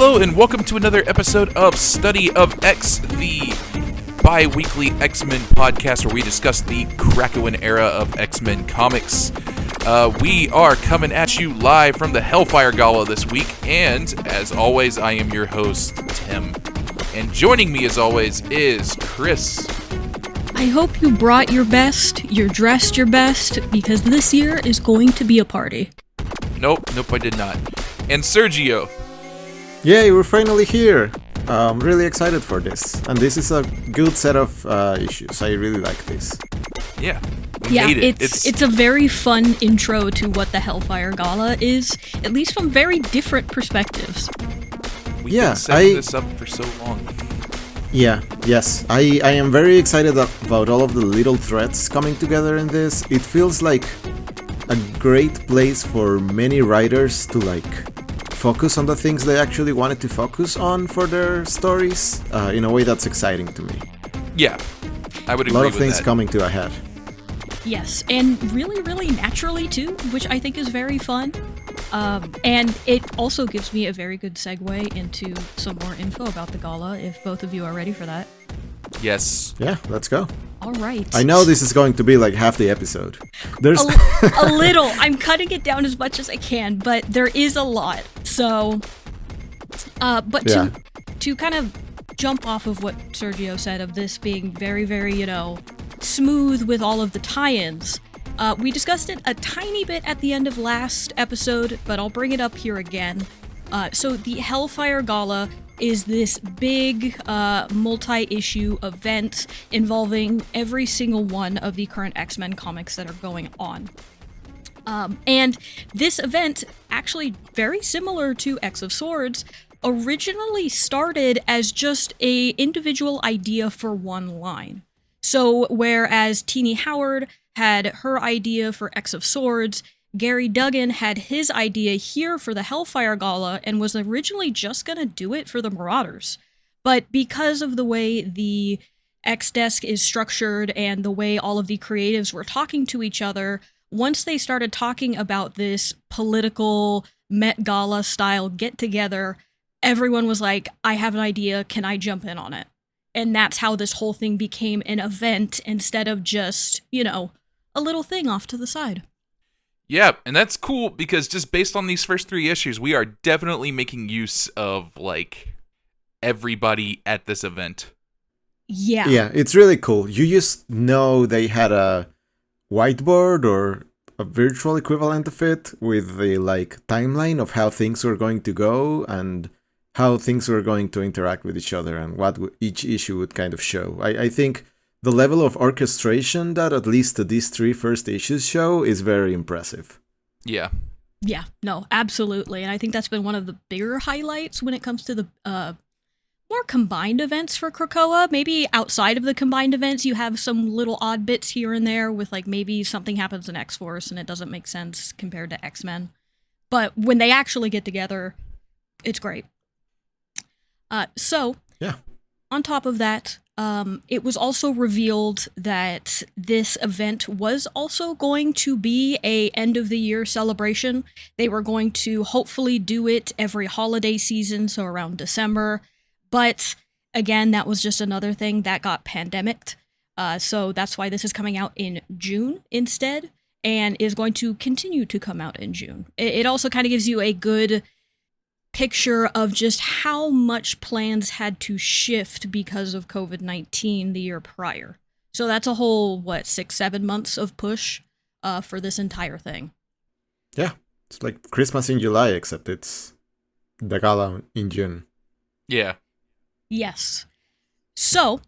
Hello and welcome to another episode of Study of X, the bi-weekly X-Men podcast where we discuss the Krakoan era of X-Men comics. We are coming at you live from the Hellfire Gala this week, and as always, I am your host, Tim. And joining me as always is Chris. I hope you brought your best, you're dressed your best, because this year is going to be a party. Nope, I did not. And Sergio. Yay, we're finally here. I'm really excited for this. And this is a good set of issues. I really like this. Yeah, we made it. It's a very fun intro to what the Hellfire Gala is, at least from very different perspectives. We've been setting this up for so long. Yes. I am very excited about all of the little threads coming together in this. It feels like a great place for many writers to focus on the things they actually wanted to focus on for their stories in a way that's exciting to me. Yeah, I would agree with that. A lot of things coming to a head. Yes, and really, really naturally too, which I think is very fun. And it also gives me a very good segue into some more info about the gala, if both of you are ready for that. Yes. Yeah, let's go. All right. I know this is going to be like half the episode. There's a little. I'm cutting it down as much as I can, but there is a lot. So, to kind of jump off of what Sergio said of this being very, very, smooth with all of the tie-ins, we discussed it a tiny bit at the end of last episode, but I'll bring it up here again. So the Hellfire Gala is this big multi-issue event involving every single one of the current X-Men comics that are going on. And this event, actually very similar to X of Swords, originally started as just an individual idea for one line. So whereas Teenie Howard had her idea for X of Swords, Gary Duggan had his idea here for the Hellfire Gala and was originally just going to do it for the Marauders. But because of the way the X-Desk is structured and the way all of the creatives were talking to each other, once they started talking about this political Met Gala style get-together, everyone was like, I have an idea, can I jump in on it? And that's how this whole thing became an event instead of just, a little thing off to the side. Yeah, and that's cool because just based on these first three issues, we are definitely making use of, everybody at this event. Yeah. Yeah, it's really cool. You just know they had a whiteboard or a virtual equivalent of it with the, timeline of how things were going to go and how things were going to interact with each other and what each issue would kind of show. I think the level of orchestration that at least these three first issues show is very impressive. Yeah. Yeah, no, absolutely. And I think that's been one of the bigger highlights when it comes to the more combined events for Krakoa. Maybe outside of the combined events, you have some little odd bits here and there with maybe something happens in X-Force and it doesn't make sense compared to X-Men. But when they actually get together, it's great. Yeah. On top of that, it was also revealed that this event was also going to be a end of the year celebration. They were going to hopefully do it every holiday season, so around December. But again, that was just another thing that got pandemicked. So that's why this is coming out in June instead, and is going to continue to come out in June. It also kind of gives you a good picture of just how much plans had to shift because of COVID-19 the year prior. So that's a whole, 6-7 months of push for this entire thing. Yeah, it's like Christmas in July, except it's the gala in June. Yeah. Yes. So,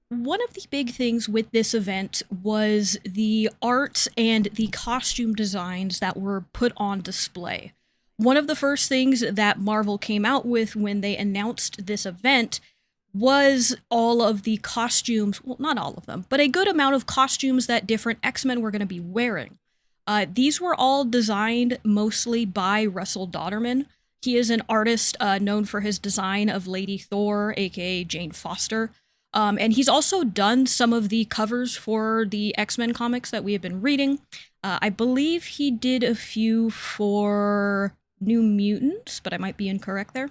one of the big things with this event was the art and the costume designs that were put on display. One of the first things that Marvel came out with when they announced this event was all of the costumes, well, not all of them, but a good amount of costumes that different X-Men were going to be wearing. These were all designed mostly by Russell Dauterman. He is an artist known for his design of Lady Thor, aka Jane Foster. And he's also done some of the covers for the X-Men comics that we have been reading. I believe he did a few for New Mutants, but I might be incorrect there.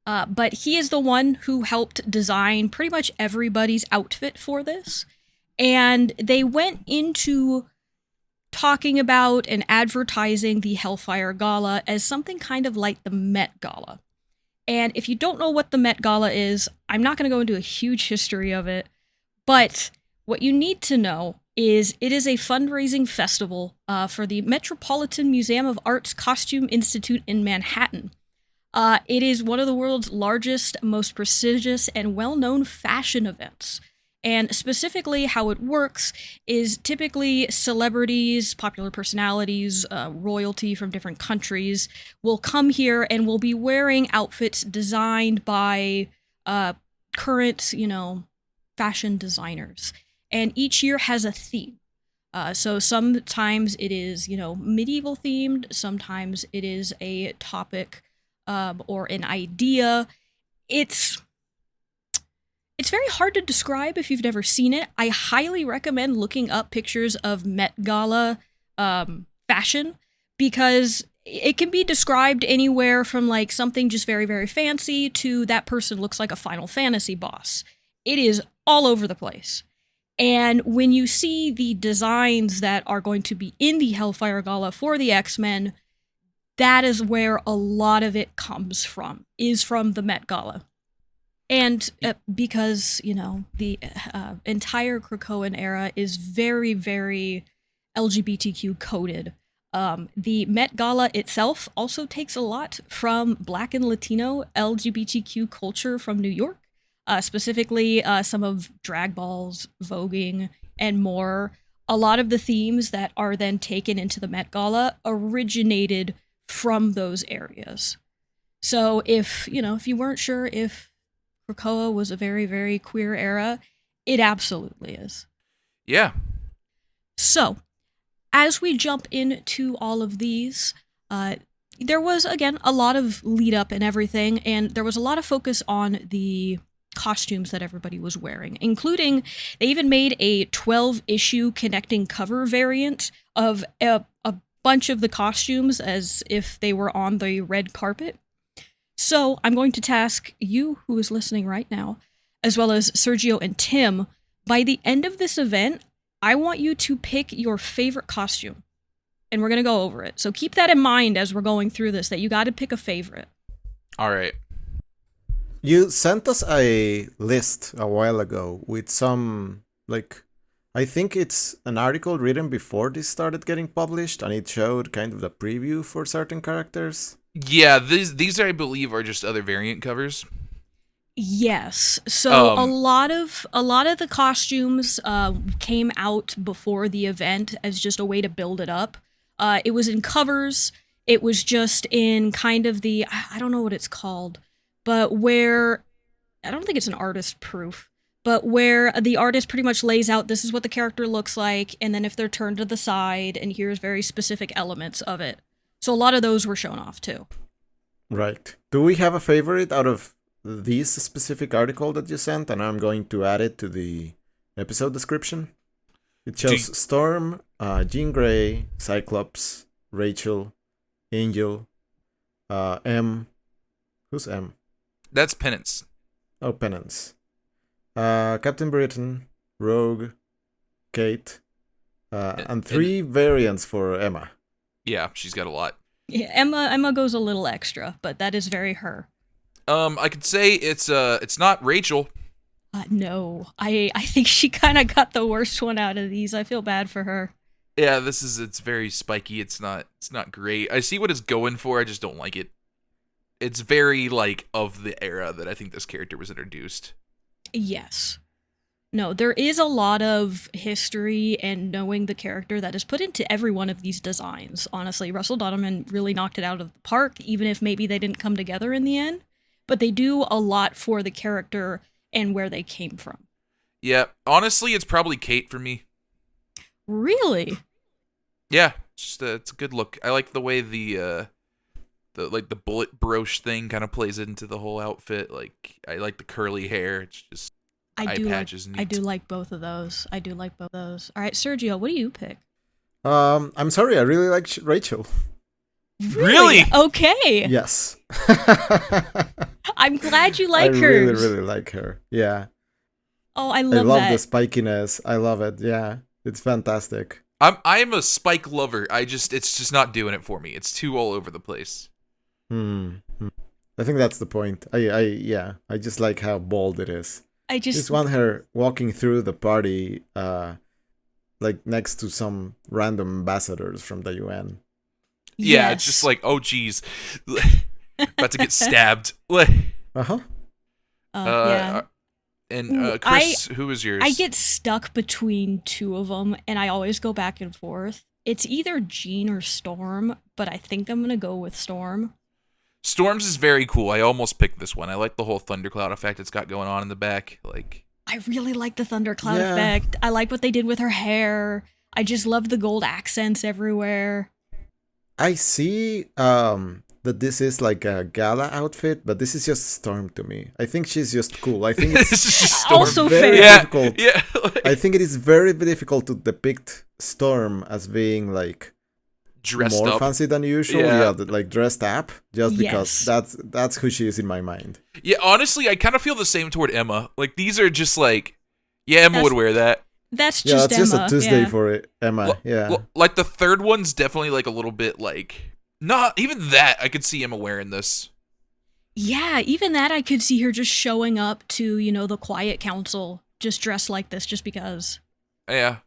But he is the one who helped design pretty much everybody's outfit for this. And they went into talking about and advertising the Hellfire Gala as something kind of like the Met Gala. And if you don't know what the Met Gala is, I'm not going to go into a huge history of it, but what you need to know is it is a fundraising festival for the Metropolitan Museum of Art's Costume Institute in Manhattan. It is one of the world's largest, most prestigious, and well-known fashion events. And specifically how it works is typically celebrities, popular personalities, royalty from different countries will come here and will be wearing outfits designed by current, fashion designers. And each year has a theme. So sometimes it is, medieval themed. Sometimes it is a topic or an idea. It's very hard to describe if you've never seen it. I highly recommend looking up pictures of Met Gala fashion because it can be described anywhere from like something just very, very fancy to that person looks like a Final Fantasy boss. It is all over the place. And when you see the designs that are going to be in the Hellfire Gala for the X-Men, that is where a lot of it comes from, is from the Met Gala. And because, the entire Krakoan era is very, very LGBTQ coded, the Met Gala itself also takes a lot from Black and Latino LGBTQ culture from New York, specifically some of drag balls, voguing, and more. A lot of the themes that are then taken into the Met Gala originated from those areas. So if you weren't sure if Krakoa was a very, very queer era, it absolutely is. Yeah. So, as we jump into all of these, there was, again, a lot of lead up and everything, and there was a lot of focus on the costumes that everybody was wearing, including, they even made a 12-issue connecting cover variant of a bunch of the costumes as if they were on the red carpet. So I'm going to task you, who is listening right now, as well as Sergio and Tim, by the end of this event, I want you to pick your favorite costume. And we're going to go over it. So keep that in mind as we're going through this, that you got to pick a favorite. All right. You sent us a list a while ago with some, I think it's an article written before this started getting published, and it showed kind of the preview for certain characters. Yeah, these I believe are just other variant covers. Yes. So a lot of the costumes came out before the event as just a way to build it up. It was in covers. It was just in kind of the, I don't know what it's called, but where, I don't think it's an artist proof, but where the artist pretty much lays out this is what the character looks like, and then if they're turned to the side, and here's very specific elements of it. So a lot of those were shown off too. Right. Do we have a favorite out of this specific article that you sent? And I'm going to add it to the episode description. It shows Storm, Jean Grey, Cyclops, Rachel, Angel, M. Who's M? That's Penance. Oh, Penance. Captain Britain, Rogue, Kate, and three variants for Emma. Yeah, she's got a lot. Yeah, Emma goes a little extra, but that is very her. I could say it's not Rachel. No, I think she kind of got the worst one out of these. I feel bad for her. Yeah, it's very spiky. It's not great. I see what it's going for. I just don't like it. It's very of the era that I think this character was introduced. Yes. No, there is a lot of history and knowing the character that is put into every one of these designs. Honestly, Russell Donovan really knocked it out of the park, even if maybe they didn't come together in the end. But they do a lot for the character and where they came from. Yeah, honestly, it's probably Kate for me. Really? Yeah, it's a good look. I like the way the bullet brooch thing kind of plays into the whole outfit. I like the curly hair. It's just I do like both of those. All right, Sergio, what do you pick? I'm sorry, I really like Rachel. Really? Okay. Yes. I'm glad you I like really, hers. really like her. Yeah. Oh, I I love love that. the spikiness. I love it. Yeah. It's fantastic. I'm a Spike lover. It's just not doing it for me. It's too all over the place. I think that's the point. Yeah. I just like how bold it is. I Just want her walking through the party, like next to some random ambassadors from the UN. Yeah, yes. it's just like, oh geez, about to get stabbed. Uh-huh. Yeah. And Ooh, Chris, who is yours? I get stuck between two of them, and I always go back and forth. It's either Jean or Storm, but I think I'm gonna go with Storm. Storms is very cool. I almost picked this one. I like the whole thundercloud effect it's got going on in the back. Like, I really like the thundercloud effect. I like what they did with her hair. I just love the gold accents everywhere. I see that this is like a gala outfit, but this is just Storm to me. I think she's just cool. I think it's this is just Storm. Also very fair. difficult. Yeah. I think it is very difficult to depict Storm as being like Dressed more up. fancy than usual. Yeah. Like dressed up, just because Yes. that's who she is in my mind. Yeah, honestly, I kind of feel the same toward Emma. Like, these are just like, yeah, Emma would wear that. That's Yeah, just that's just Emma. a Tuesday yeah. for it, Emma. Yeah. Like, the third one's definitely like a little bit like, not even that. I could see Emma wearing this. Yeah, even that I could see her just showing up to, the Quiet Council, just dressed like this, just because. Yeah.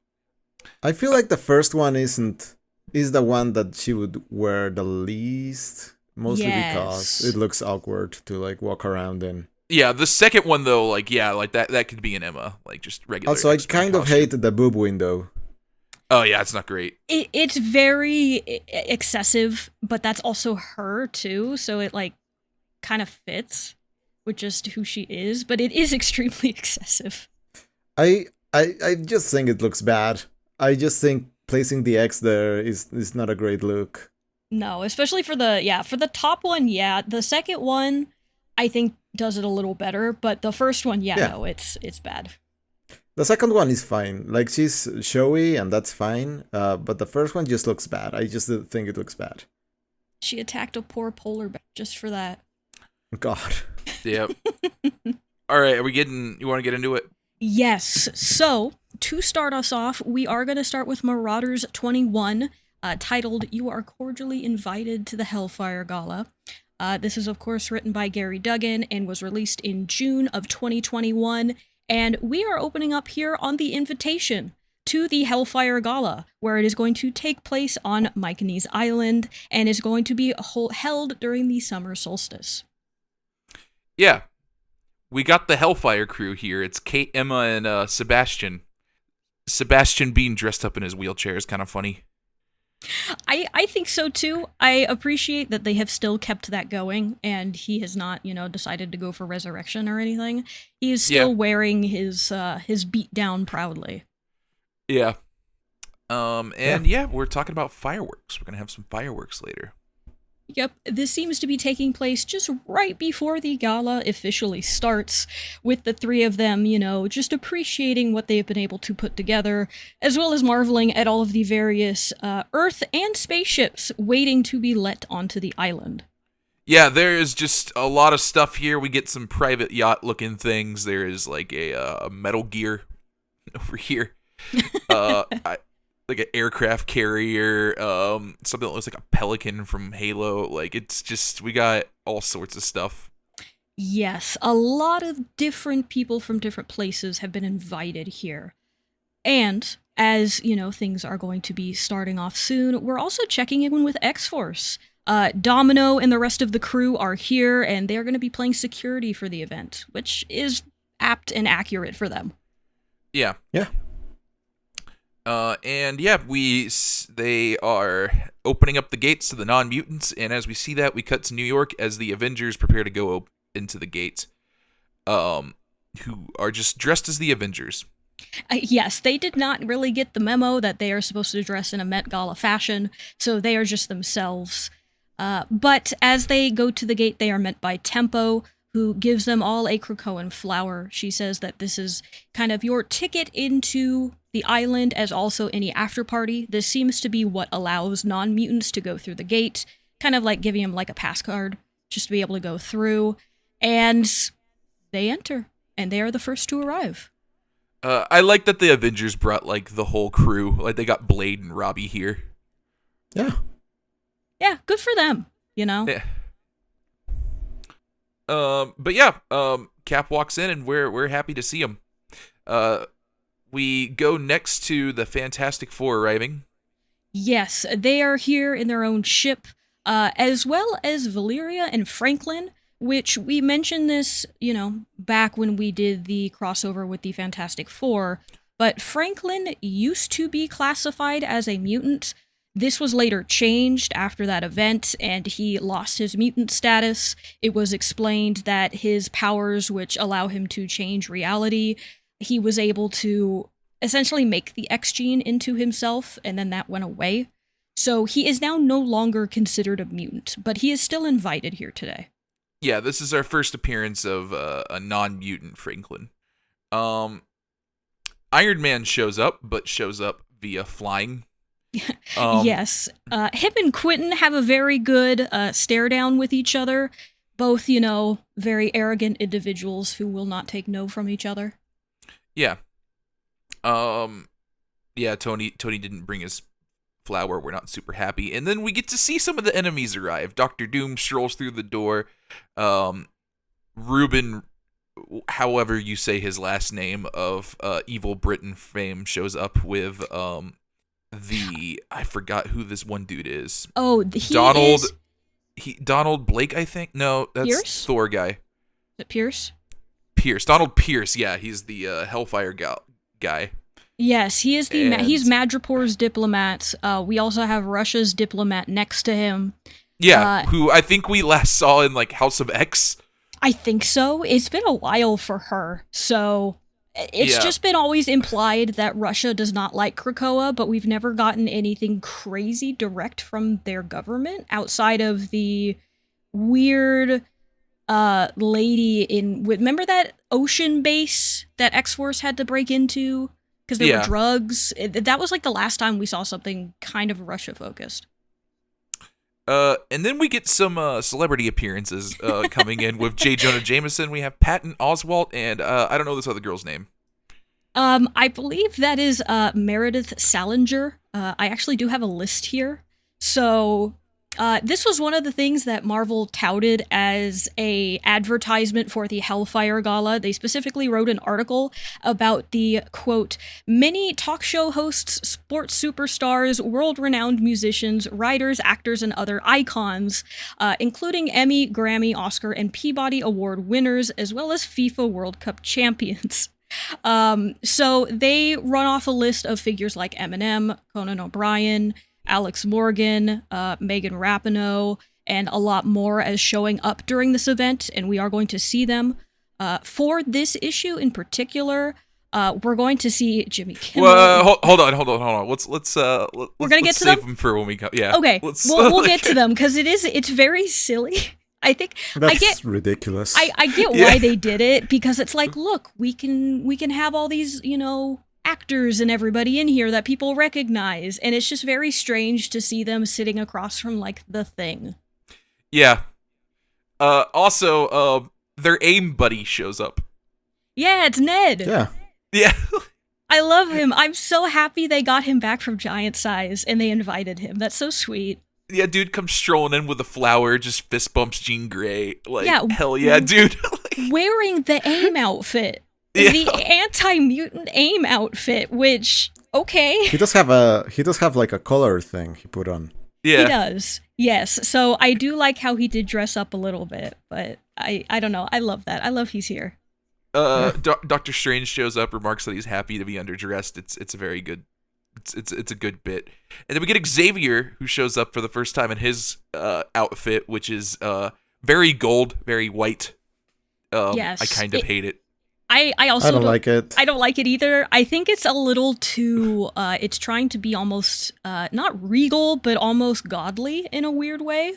I feel like the first one is the one that she would wear the least, mostly because it looks awkward to like walk around in. Yeah, the second one though, like, yeah, like that could be an Emma, like just regular. Also, I X-Men kind of costume. hate the boob window. Oh yeah, it's not great. It's very excessive, but that's also her too, so it like kind of fits with just who she is, but it is extremely excessive. I just think it looks bad. I just think placing the X there is not a great look. No, especially for the top one, yeah. The second one, I think, does it a little better, but the first one, no, it's bad. The second one is fine. Like, she's showy, and that's fine. But the first one just looks bad. I just think it looks bad. She attacked a poor polar bear just for that. God. Yep. All right, you want to get into it? Yes. So, to start us off, we are going to start with Marauders 21, titled You Are Cordially Invited to the Hellfire Gala. This is, of course, written by Gary Duggan and was released in June of 2021. And we are opening up here on the invitation to the Hellfire Gala, where it is going to take place on Mykonese Island and is going to be held during the summer solstice. Yeah. We got the Hellfire crew here. It's Kate, Emma, and Sebastian. Sebastian being dressed up in his wheelchair is kind of funny. I think so too. I appreciate that they have still kept that going, and he has not, decided to go for resurrection or anything. He is still wearing his beat down proudly. Yeah. We're talking about fireworks. We're gonna have some fireworks later. Yep, this seems to be taking place just right before the gala officially starts, with the three of them, just appreciating what they've been able to put together, as well as marveling at all of the various Earth and spaceships waiting to be let onto the island. Yeah, there is just a lot of stuff here. We get some private yacht-looking things. There is like a Metal Gear over here. Like an aircraft carrier, something that looks like a pelican from Halo. Like, it's just, we got all sorts of stuff. Yes, a lot of different people from different places have been invited here. And as, things are going to be starting off soon, we're also checking in with X-Force. Domino and the rest of the crew are here, and they're going to be playing security for the event, which is apt and accurate for them. Yeah. Yeah. They are opening up the gates to the non-mutants, and as we see that, we cut to New York as the Avengers prepare to go into the gate, who are just dressed as the Avengers. Yes, they did not really get the memo that they are supposed to dress in a Met Gala fashion, so they are just themselves. But as they go to the gate, they are met by Tempo, who gives them all a Krakoan flower. She says that this is kind of your ticket into the island, as also any after party. This seems to be what allows non-mutants to go through the gate, kind of like giving them like a pass card, just to be able to go through. And they enter, and they are the first to arrive. I like that the Avengers brought, like, the whole crew. Like, they got Blade and Robbie here. Yeah. Yeah, good for them, you know? Yeah. But yeah, Cap walks in, and we're happy to see him. We go next to the Fantastic Four arriving. Yes, they are here in their own ship, as well as Valeria and Franklin, which we mentioned this, back when we did the crossover with the Fantastic Four, but Franklin used to be classified as a mutant. This was later changed after that event, and he lost his mutant status. It was explained that his powers, which allow him to change reality, he was able to essentially make the X gene into himself, and then that went away. So he is now no longer considered a mutant, but he is still invited here today. Yeah, this is our first appearance of a non-mutant Franklin. Iron Man shows up, but shows up via flying. Yes. Him and Quentin have a very good stare down with each other. Both, very arrogant individuals who will not take no from each other. Yeah. Yeah, Tony didn't bring his flower. We're not super happy. And then we get to see some of the enemies arrive. Dr. Doom strolls through the door. Ruben, however you say his last name, of Evil Britain fame, shows up with I forgot who this one dude is. Oh, Donald Blake, I think. No, that's Pierce? Thor guy. Is it Pierce? Donald Pierce. Yeah, he's the Hellfire guy. Yes, he is he's Madripoor's diplomat. We also have Russia's diplomat next to him. Yeah, who I think we last saw in, like, House of X. I think so. It's been a while for her, so it's just been always implied that Russia does not like Krakoa, but we've never gotten anything crazy direct from their government outside of the weird lady remember that ocean base that X-Force had to break into because there were drugs? That was like the last time we saw something kind of Russia focused. And then we get some celebrity appearances coming in with J. Jonah Jameson. We have Patton Oswalt, and I don't know this other girl's name. I believe that is Meredith Salinger. I actually do have a list here. So this was one of the things that Marvel touted as a advertisement for the Hellfire Gala. They specifically wrote an article about the, quote, many talk show hosts, sports superstars, world-renowned musicians, writers, actors, and other icons, including Emmy, Grammy, Oscar, and Peabody Award winners, as well as FIFA World Cup champions. So they run off a list of figures like Eminem, Conan O'Brien, Alex Morgan, Megan Rapinoe, and a lot more as showing up during this event, and we are going to see them. For this issue in particular, we're going to see Jimmy Kimmel. Hold on. Let's we're gonna get to save them for when we come. Yeah. Okay. We'll get to them because it's very silly. I think that's ridiculous. I get why they did it, because it's like, look, we can have all these, actors and everybody in here that people recognize, and it's just very strange to see them sitting across from, like, the Thing. Yeah. Also, their AIM buddy shows up. Yeah, it's Ned. Yeah. I love him. I'm so happy they got him back from Giant Size and they invited him. That's so sweet. Yeah, dude comes strolling in with a flower, just fist bumps Jean Grey. Like, hell yeah, dude. Wearing the AIM outfit. Yeah. The anti-mutant AIM outfit, which, okay. He does have like a collar thing he put on. Yeah. He does. Yes. So I do like how he did dress up a little bit, but I don't know. I love that. I love he's here. Doctor Strange shows up, remarks that he's happy to be underdressed. It's a very good it's a good bit. And then we get Xavier, who shows up for the first time in his outfit, which is very gold, very white. Yes. I kind of hate it. I also don't like it. I don't like it either. I think it's a little too, it's trying to be almost, not regal, but almost godly in a weird way.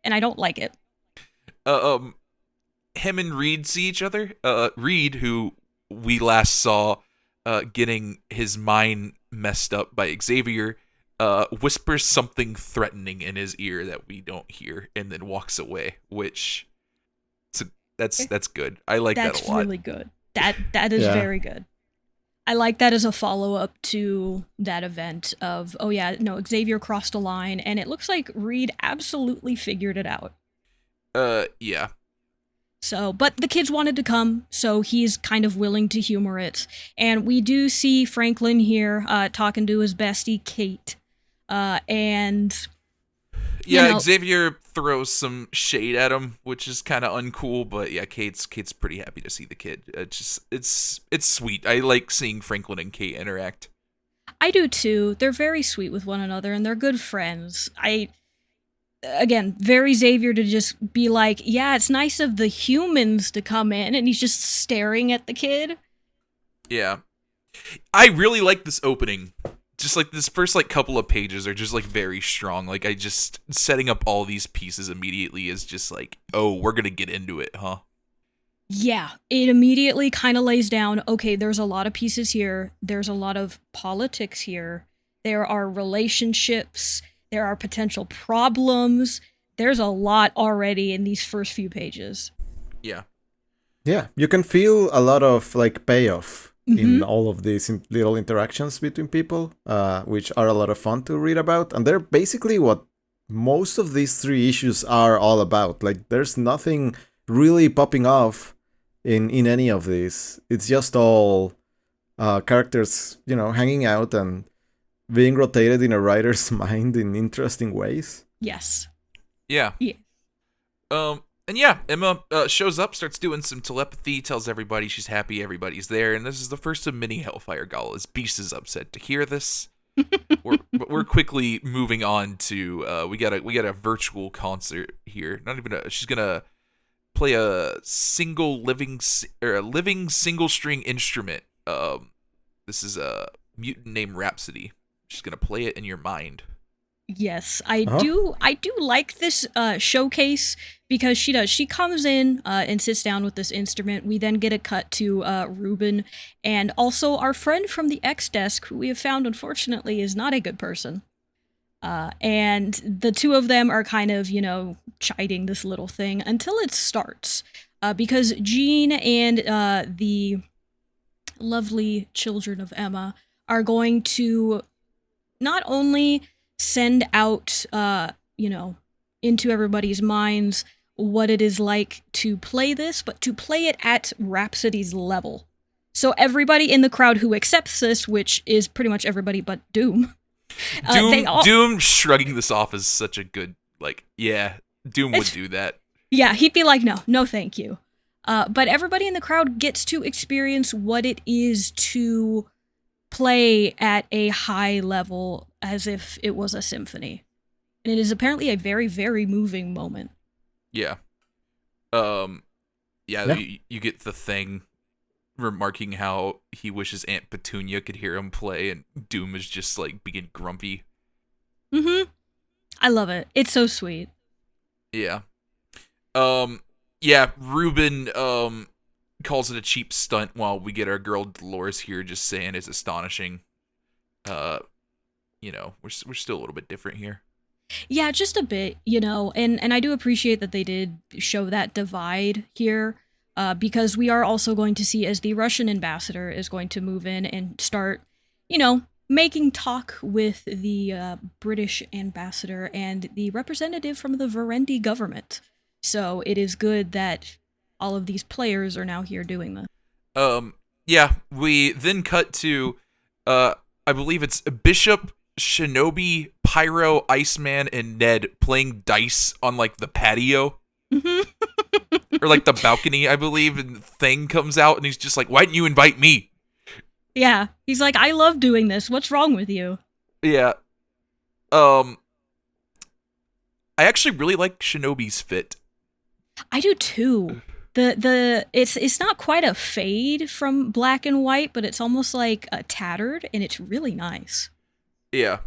And I don't like it. Him and Reed see each other. Reed, who we last saw getting his mind messed up by Xavier, whispers something threatening in his ear that we don't hear, and then walks away, which... That's good. I like that a lot. That's really good. That is very good. I like that as a follow-up to that event of, Xavier crossed a line, and it looks like Reed absolutely figured it out. Yeah. So, but the kids wanted to come, so he's kind of willing to humor it. And we do see Franklin here talking to his bestie, Kate. Xavier throws some shade at him, which is kind of uncool, but yeah, Kate's pretty happy to see the kid. It's sweet. I like seeing Franklin and Kate interact. I do too. They're very sweet with one another, and they're good friends. Again, very Xavier to just be like, yeah, it's nice of the humans to come in, and he's just staring at the kid. Yeah. I really like this opening. Just like this first like couple of pages are just like very strong. Like I just setting up all these pieces immediately is just like, oh, we're gonna get into it, huh? Yeah, it immediately kind of lays down, okay, there's a lot of pieces here. There's a lot of politics here. There are relationships. There are potential problems. There's a lot already in these first few pages. Yeah. Yeah, you can feel a lot of like payoff in all of these little interactions between people, which are a lot of fun to read about. And they're basically what most of these 3 issues are all about. Like, there's nothing really popping off in any of these. It's just all characters, hanging out and being rotated in a writer's mind in interesting ways. Yes. Yeah. And yeah, Emma shows up, starts doing some telepathy, tells everybody she's happy everybody's there, and this is the first of many Hellfire Galas. Beast is upset to hear this. We're quickly moving on to we got a virtual concert here. She's gonna play a living single string instrument. This is a mutant named Rhapsody. She's gonna play it in your mind. Yes, I do like this showcase because she does. She comes in and sits down with this instrument. We then get a cut to Ruben and also our friend from the X desk, who we have found, unfortunately, is not a good person. And the two of them are kind of, chiding this little thing until it starts. Because Jean and the lovely children of Emma are going to not only send out, into everybody's minds what it is like to play this, but to play it at Rhapsody's level. So everybody in the crowd who accepts this, which is pretty much everybody but Doom. Doom shrugging this off is such a good, Doom would do that. Yeah, he'd be like, no, thank you. But everybody in the crowd gets to experience what it is to play at a high level as if it was a symphony. And it is apparently a very, very moving moment. Yeah. You get the thing remarking how he wishes Aunt Petunia could hear him play, and Doom is just like being grumpy. I love it. It's so sweet. Yeah. Ruben calls it a cheap stunt while we get our girl Dolores here just saying it's astonishing. We're still a little bit different here. Yeah, just a bit, and I do appreciate that they did show that divide here, because we are also going to see as the Russian ambassador is going to move in and start, making talk with the British ambassador and the representative from the Verendi government. So it is good that all of these players are now here doing this. We then cut to, I believe it's Bishop, Shinobi, Pyro, Iceman, and Ned playing dice on, the patio. Or, the balcony, I believe, and the thing comes out, and he's just like, why didn't you invite me? Yeah, he's like, I love doing this. What's wrong with you? Yeah. I actually really like Shinobi's fit. I do too. It's not quite a fade from black and white, but it's almost like a tattered, and it's really nice. Yeah.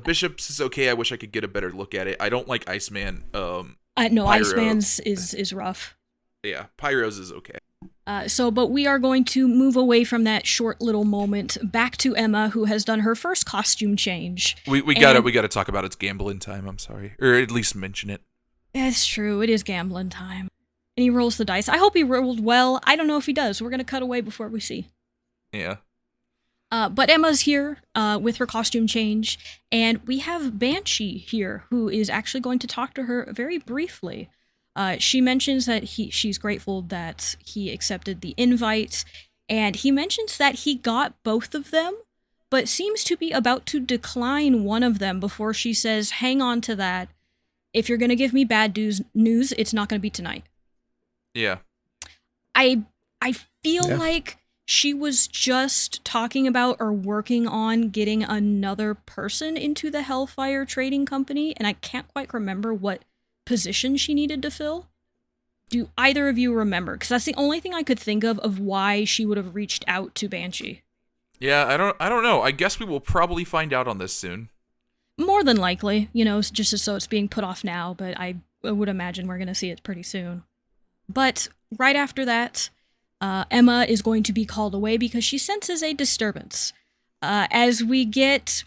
Bishop's is okay. I wish I could get a better look at it. I don't like Iceman. No, Pyro. Iceman's is rough. Yeah, Pyro's is okay. But we are going to move away from that short little moment back to Emma, who has done her first costume change. We gotta talk about its gambling time. I'm sorry, or at least mention it. That's true. It is gambling time. And he rolls the dice. I hope he rolled well. I don't know if he does. We're going to cut away before we see. Yeah. But Emma's here with her costume change, and we have Banshee here, who is actually going to talk to her very briefly. She mentions that she's grateful that he accepted the invite, and he mentions that he got both of them, but seems to be about to decline one of them before she says, hang on to that. If you're going to give me bad news, it's not going to be tonight. Yeah. I feel like she was just talking about or working on getting another person into the Hellfire Trading Company, and I can't quite remember what position she needed to fill. Do either of you remember? Because that's the only thing I could think of why she would have reached out to Banshee. Yeah, I don't know. I guess we will probably find out on this soon. More than likely, just so it's being put off now, but I would imagine we're going to see it pretty soon. But right after that, Emma is going to be called away because she senses a disturbance. As we get,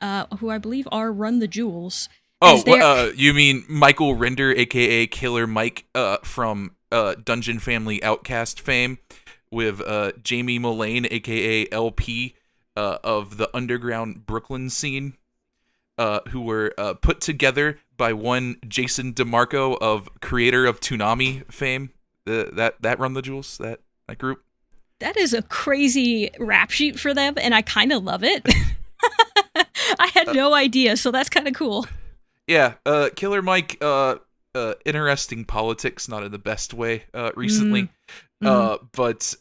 who I believe are Run the Jewels. Oh, you mean Michael Render, a.k.a. Killer Mike, from Dungeon Family Outcast fame, with Jamie Mullane, a.k.a. LP, of the underground Brooklyn scene, who were put together by one Jason DeMarco, of creator of Toonami fame. That Run the Jewels, that group. That is a crazy rap sheet for them, and I kind of love it. I had no idea, so that's kind of cool. Yeah, Killer Mike, interesting politics, not in the best way, recently. But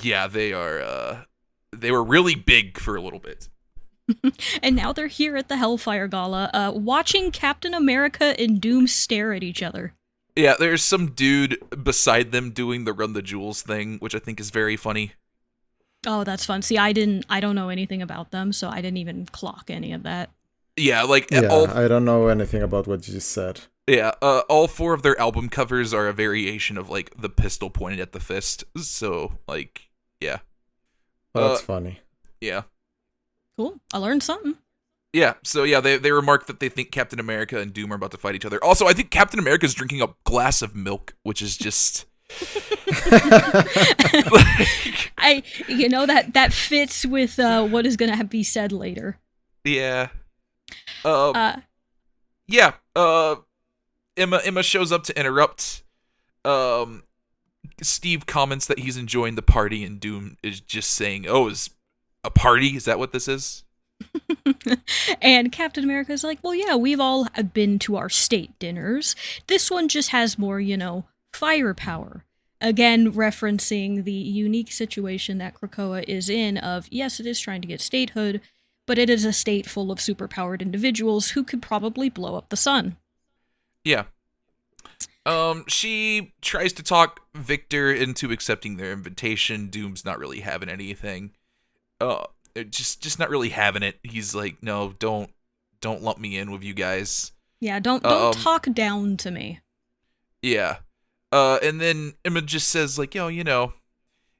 yeah, they were really big for a little bit. And now they're here at the Hellfire Gala, watching Captain America and Doom stare at each other. Yeah, there's some dude beside them doing the Run the Jewels thing, which I think is very funny. Oh, that's fun. See, I don't know anything about them, so I didn't even clock any of that. Yeah, I don't know anything about what you just said. Yeah, all four of their album covers are a variation of, the pistol pointed at the fist. So, yeah. Well, that's funny. Yeah. Cool. I learned something. Yeah, so yeah, they remark that they think Captain America and Doom are about to fight each other. Also, I think Captain America's drinking a glass of milk, which is just... that fits with what is going to be said later. Yeah. Emma shows up to interrupt. Steve comments that he's enjoying the party, and Doom is just saying, "Oh, is a party? Is that what this is?" And Captain America's like, "Well, yeah, we've all been to our state dinners. This one just has more, firepower." Again, referencing the unique situation that Krakoa is in of, yes, it is trying to get statehood, but it is a state full of superpowered individuals who could probably blow up the sun. Yeah. She tries to talk Victor into accepting their invitation. Doom's not really having anything. Just not really having it. He's like, "No, don't lump me in with you guys." Yeah, don't talk down to me. Yeah. And then Emma just says,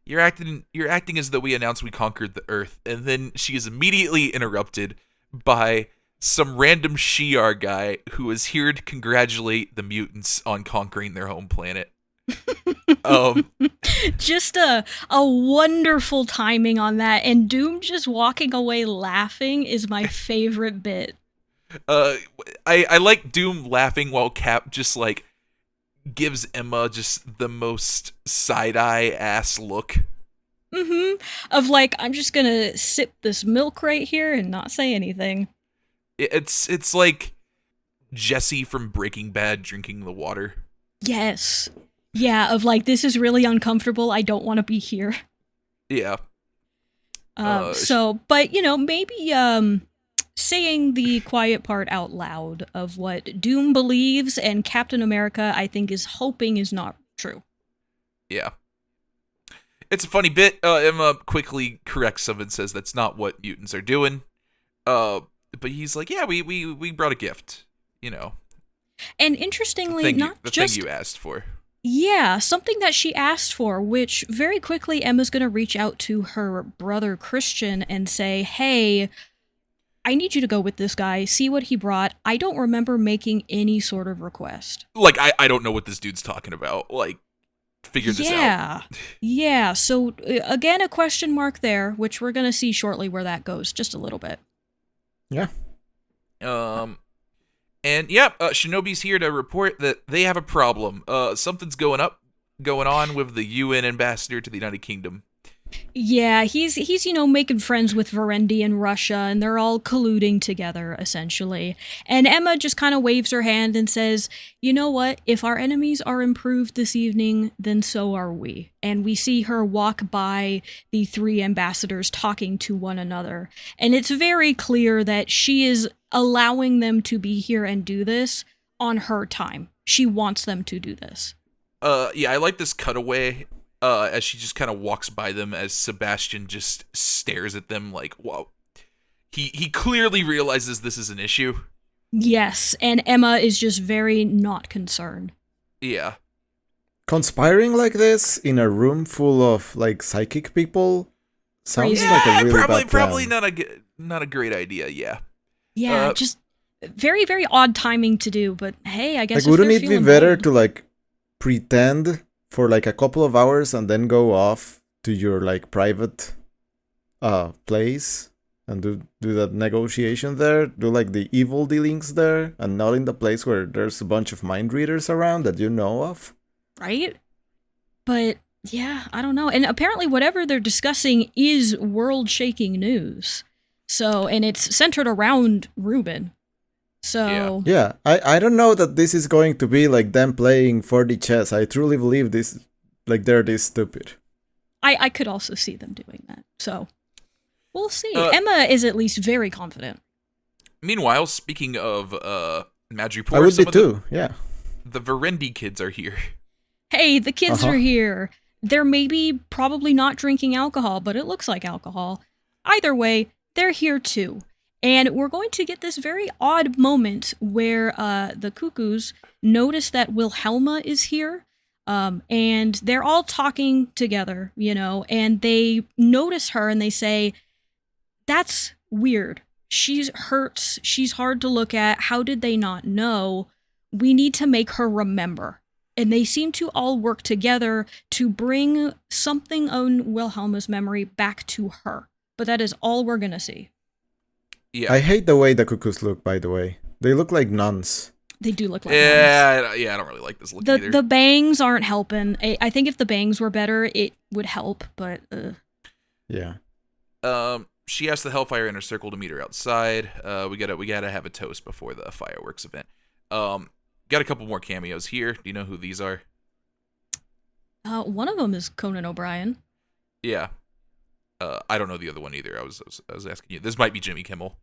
you're acting as though we announced we conquered the Earth. And then she is immediately interrupted by some random Shi'ar guy who is here to congratulate the mutants on conquering their home planet. Just a wonderful timing on that, and Doom just walking away laughing is my favorite bit. I like Doom laughing while Cap just gives Emma just the most side-eye ass look. Of I'm just gonna sip this milk right here and not say anything. It's like Jesse from Breaking Bad drinking the water. Yes. Yeah, of this is really uncomfortable, I don't want to be here. Yeah. But maybe saying the quiet part out loud of what Doom believes and Captain America, I think, is hoping is not true. Yeah. It's a funny bit. Emma quickly corrects him and says that's not what mutants are doing. But he's like, yeah, we brought a gift, And interestingly, the thing you asked for. Yeah, something that she asked for, which very quickly Emma's going to reach out to her brother Christian and say, hey, I need you to go with this guy, see what he brought. I don't remember making any sort of request. Like, I don't know what this dude's talking about. Like, figure this out. Yeah, so again, a question mark there, which we're going to see shortly where that goes, just a little bit. Yeah. And Shinobi's here to report that they have a problem. Something's going on with the UN ambassador to the United Kingdom. Yeah, he's making friends with Verendi and Russia, and they're all colluding together, essentially. And Emma just kind of waves her hand and says, you know what? If our enemies are improved this evening, then so are we. And we see her walk by the three ambassadors talking to one another. And it's very clear that she is allowing them to be here and do this on her time. She wants them to do this. I like this cutaway. As she just kind of walks by them, as Sebastian just stares at them like, whoa. He clearly realizes this is an issue. Yes, and Emma is just very not concerned. Yeah. Conspiring like this in a room full of, like, psychic people sounds like a really bad plan. Probably not a great idea, yeah. Yeah, just very, very odd timing to do, but hey, I guess like, wouldn't it be better to, like, pretend for like a couple of hours and then go off to your like private place and do that negotiation there, do like the evil dealings there, and not in the place where there's a bunch of mind readers around that you know of? Right? But yeah, I don't know. And apparently whatever they're discussing is world-shaking news. So, and it's centered around Ruben. So yeah, I don't know that this is going to be like them playing 4D chess. I truly believe this, like, they're this stupid. I could also see them doing that. So we'll see. Emma is at least very confident. Meanwhile, speaking of Madripoor, I would be too. Yeah, the Verendi kids are here. Hey, the kids are here. They're probably not drinking alcohol, but it looks like alcohol. Either way, they're here too. And we're going to get this very odd moment where the Cuckoos notice that Wilhelma is here. And they're all talking together, and they notice her and they say, that's weird. She hurts. She's hard to look at. How did they not know? We need to make her remember. And they seem to all work together to bring something on Wilhelma's memory back to her. But that is all we're going to see. Yeah. I hate the way the Cuckoos look, by the way. They look like nuns. They do look like nuns. Yeah, I don't really like this look either. The bangs aren't helping. I think if the bangs were better, it would help, but... Yeah. She asked the Hellfire Inner Circle to meet her outside. We gotta have a toast before the fireworks event. Got a couple more cameos here. Do you know who these are? One of them is Conan O'Brien. Yeah. I don't know the other one either. I was asking you. This might be Jimmy Kimmel.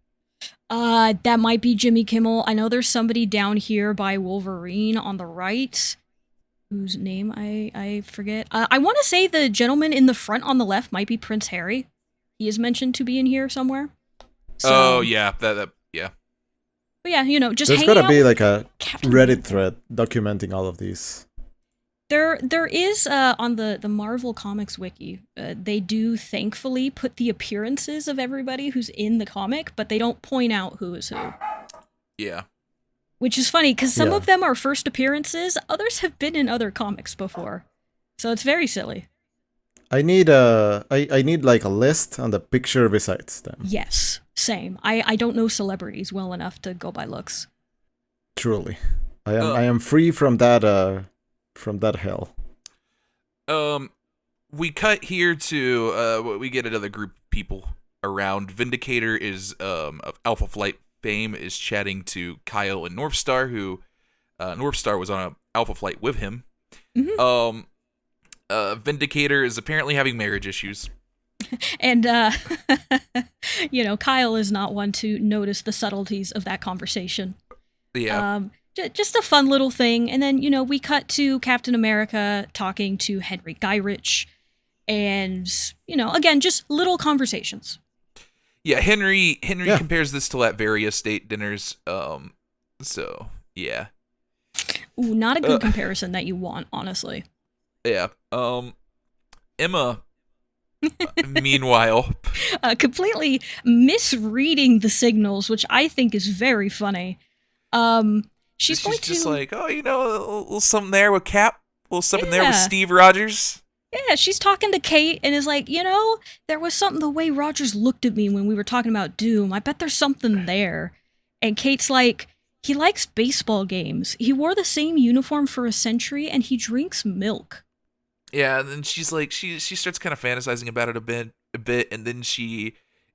That might be Jimmy Kimmel. I know there's somebody down here by Wolverine on the right, whose name I forget. I want to say the gentleman in the front on the left might be Prince Harry. He is mentioned to be in here somewhere. So, yeah, yeah. But yeah, just there's hanging gotta be like a Captain Reddit thread documenting all of these. There is on the Marvel Comics wiki. They do thankfully put the appearances of everybody who's in the comic, but they don't point out who is who. Yeah. Which is funny because some of them are first appearances. Others have been in other comics before, so it's very silly. I need I need like a list and a picture besides them. Yes, same. I don't know celebrities well enough to go by looks. Truly, I am free from that. From that hell. We cut here to we get another group of people around. Vindicator is of Alpha Flight fame is chatting to Kyle and Northstar, who Northstar was on a Alpha Flight with him. Mm-hmm. Vindicator is apparently having marriage issues. And Kyle is not one to notice the subtleties of that conversation. Yeah. Just a fun little thing. And then, we cut to Captain America talking to Henry Gyrich. And, again, just little conversations. Yeah, Henry compares this to Latveria state dinners. So, yeah. Ooh, not a good comparison that you want, honestly. Yeah. Emma, meanwhile, completely misreading the signals, which I think is very funny. She's going to just like, oh, you know, a little something there with Cap, a little something there with Yeah. Steve Rogers. Yeah, she's talking to Kate and is like, you know, there was something the way Rogers looked at me when we were talking about Doom. I bet there's something there. And Kate's like, he likes baseball games. He wore the same uniform for a century and he drinks milk. Yeah, and then she's like, she starts kind of fantasizing about it a bit, and then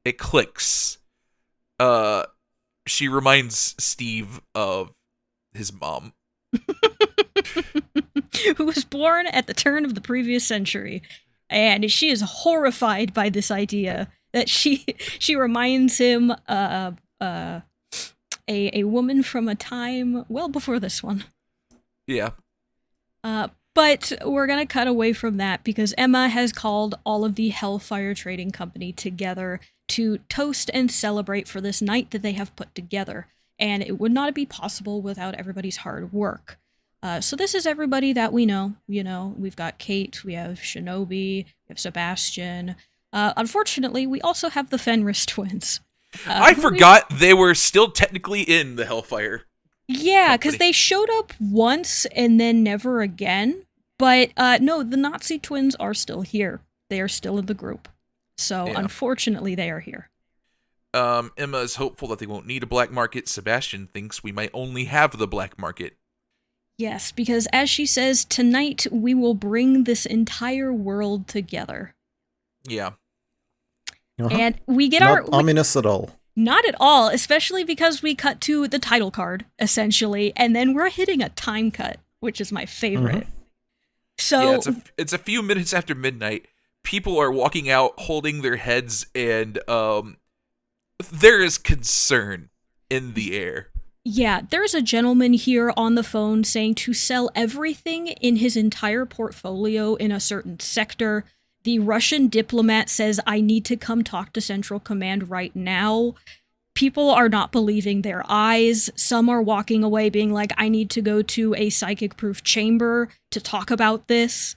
it clicks. She reminds Steve of his mom. Who was born at the turn of the previous century. And she is horrified by this idea that she reminds him of a woman from a time well before this one. Yeah. But we're going to cut away from that because Emma has called all of the Hellfire Trading Company together to toast and celebrate for this night that they have put together. And it would not be possible without everybody's hard work. So this is everybody that we know. You know, we've got Kate, we have Shinobi, we have Sebastian. Unfortunately, we also have the Fenris twins. I forgot they were still technically in the Hellfire. Yeah, because they showed up once and then never again. But no, the Nazi twins are still here. They are still in the group. So unfortunately, they are here. Emma is hopeful that they won't need a black market. Sebastian thinks we might only have the black market. Yes, because as she says, tonight we will bring this entire world together. Yeah. Uh-huh. And we get Not ominous at all. Not at all, especially because we cut to the title card, essentially, and then we're hitting a time cut, which is my favorite. So yeah, it's a few minutes after midnight. People are walking out holding their heads, and there is concern in the air. Yeah, there's a gentleman here on the phone saying to sell everything in his entire portfolio in a certain sector. The Russian diplomat says, I need to come talk to Central Command right now. People are not believing their eyes. Some are walking away being like, I need to go to a psychic-proof chamber to talk about this.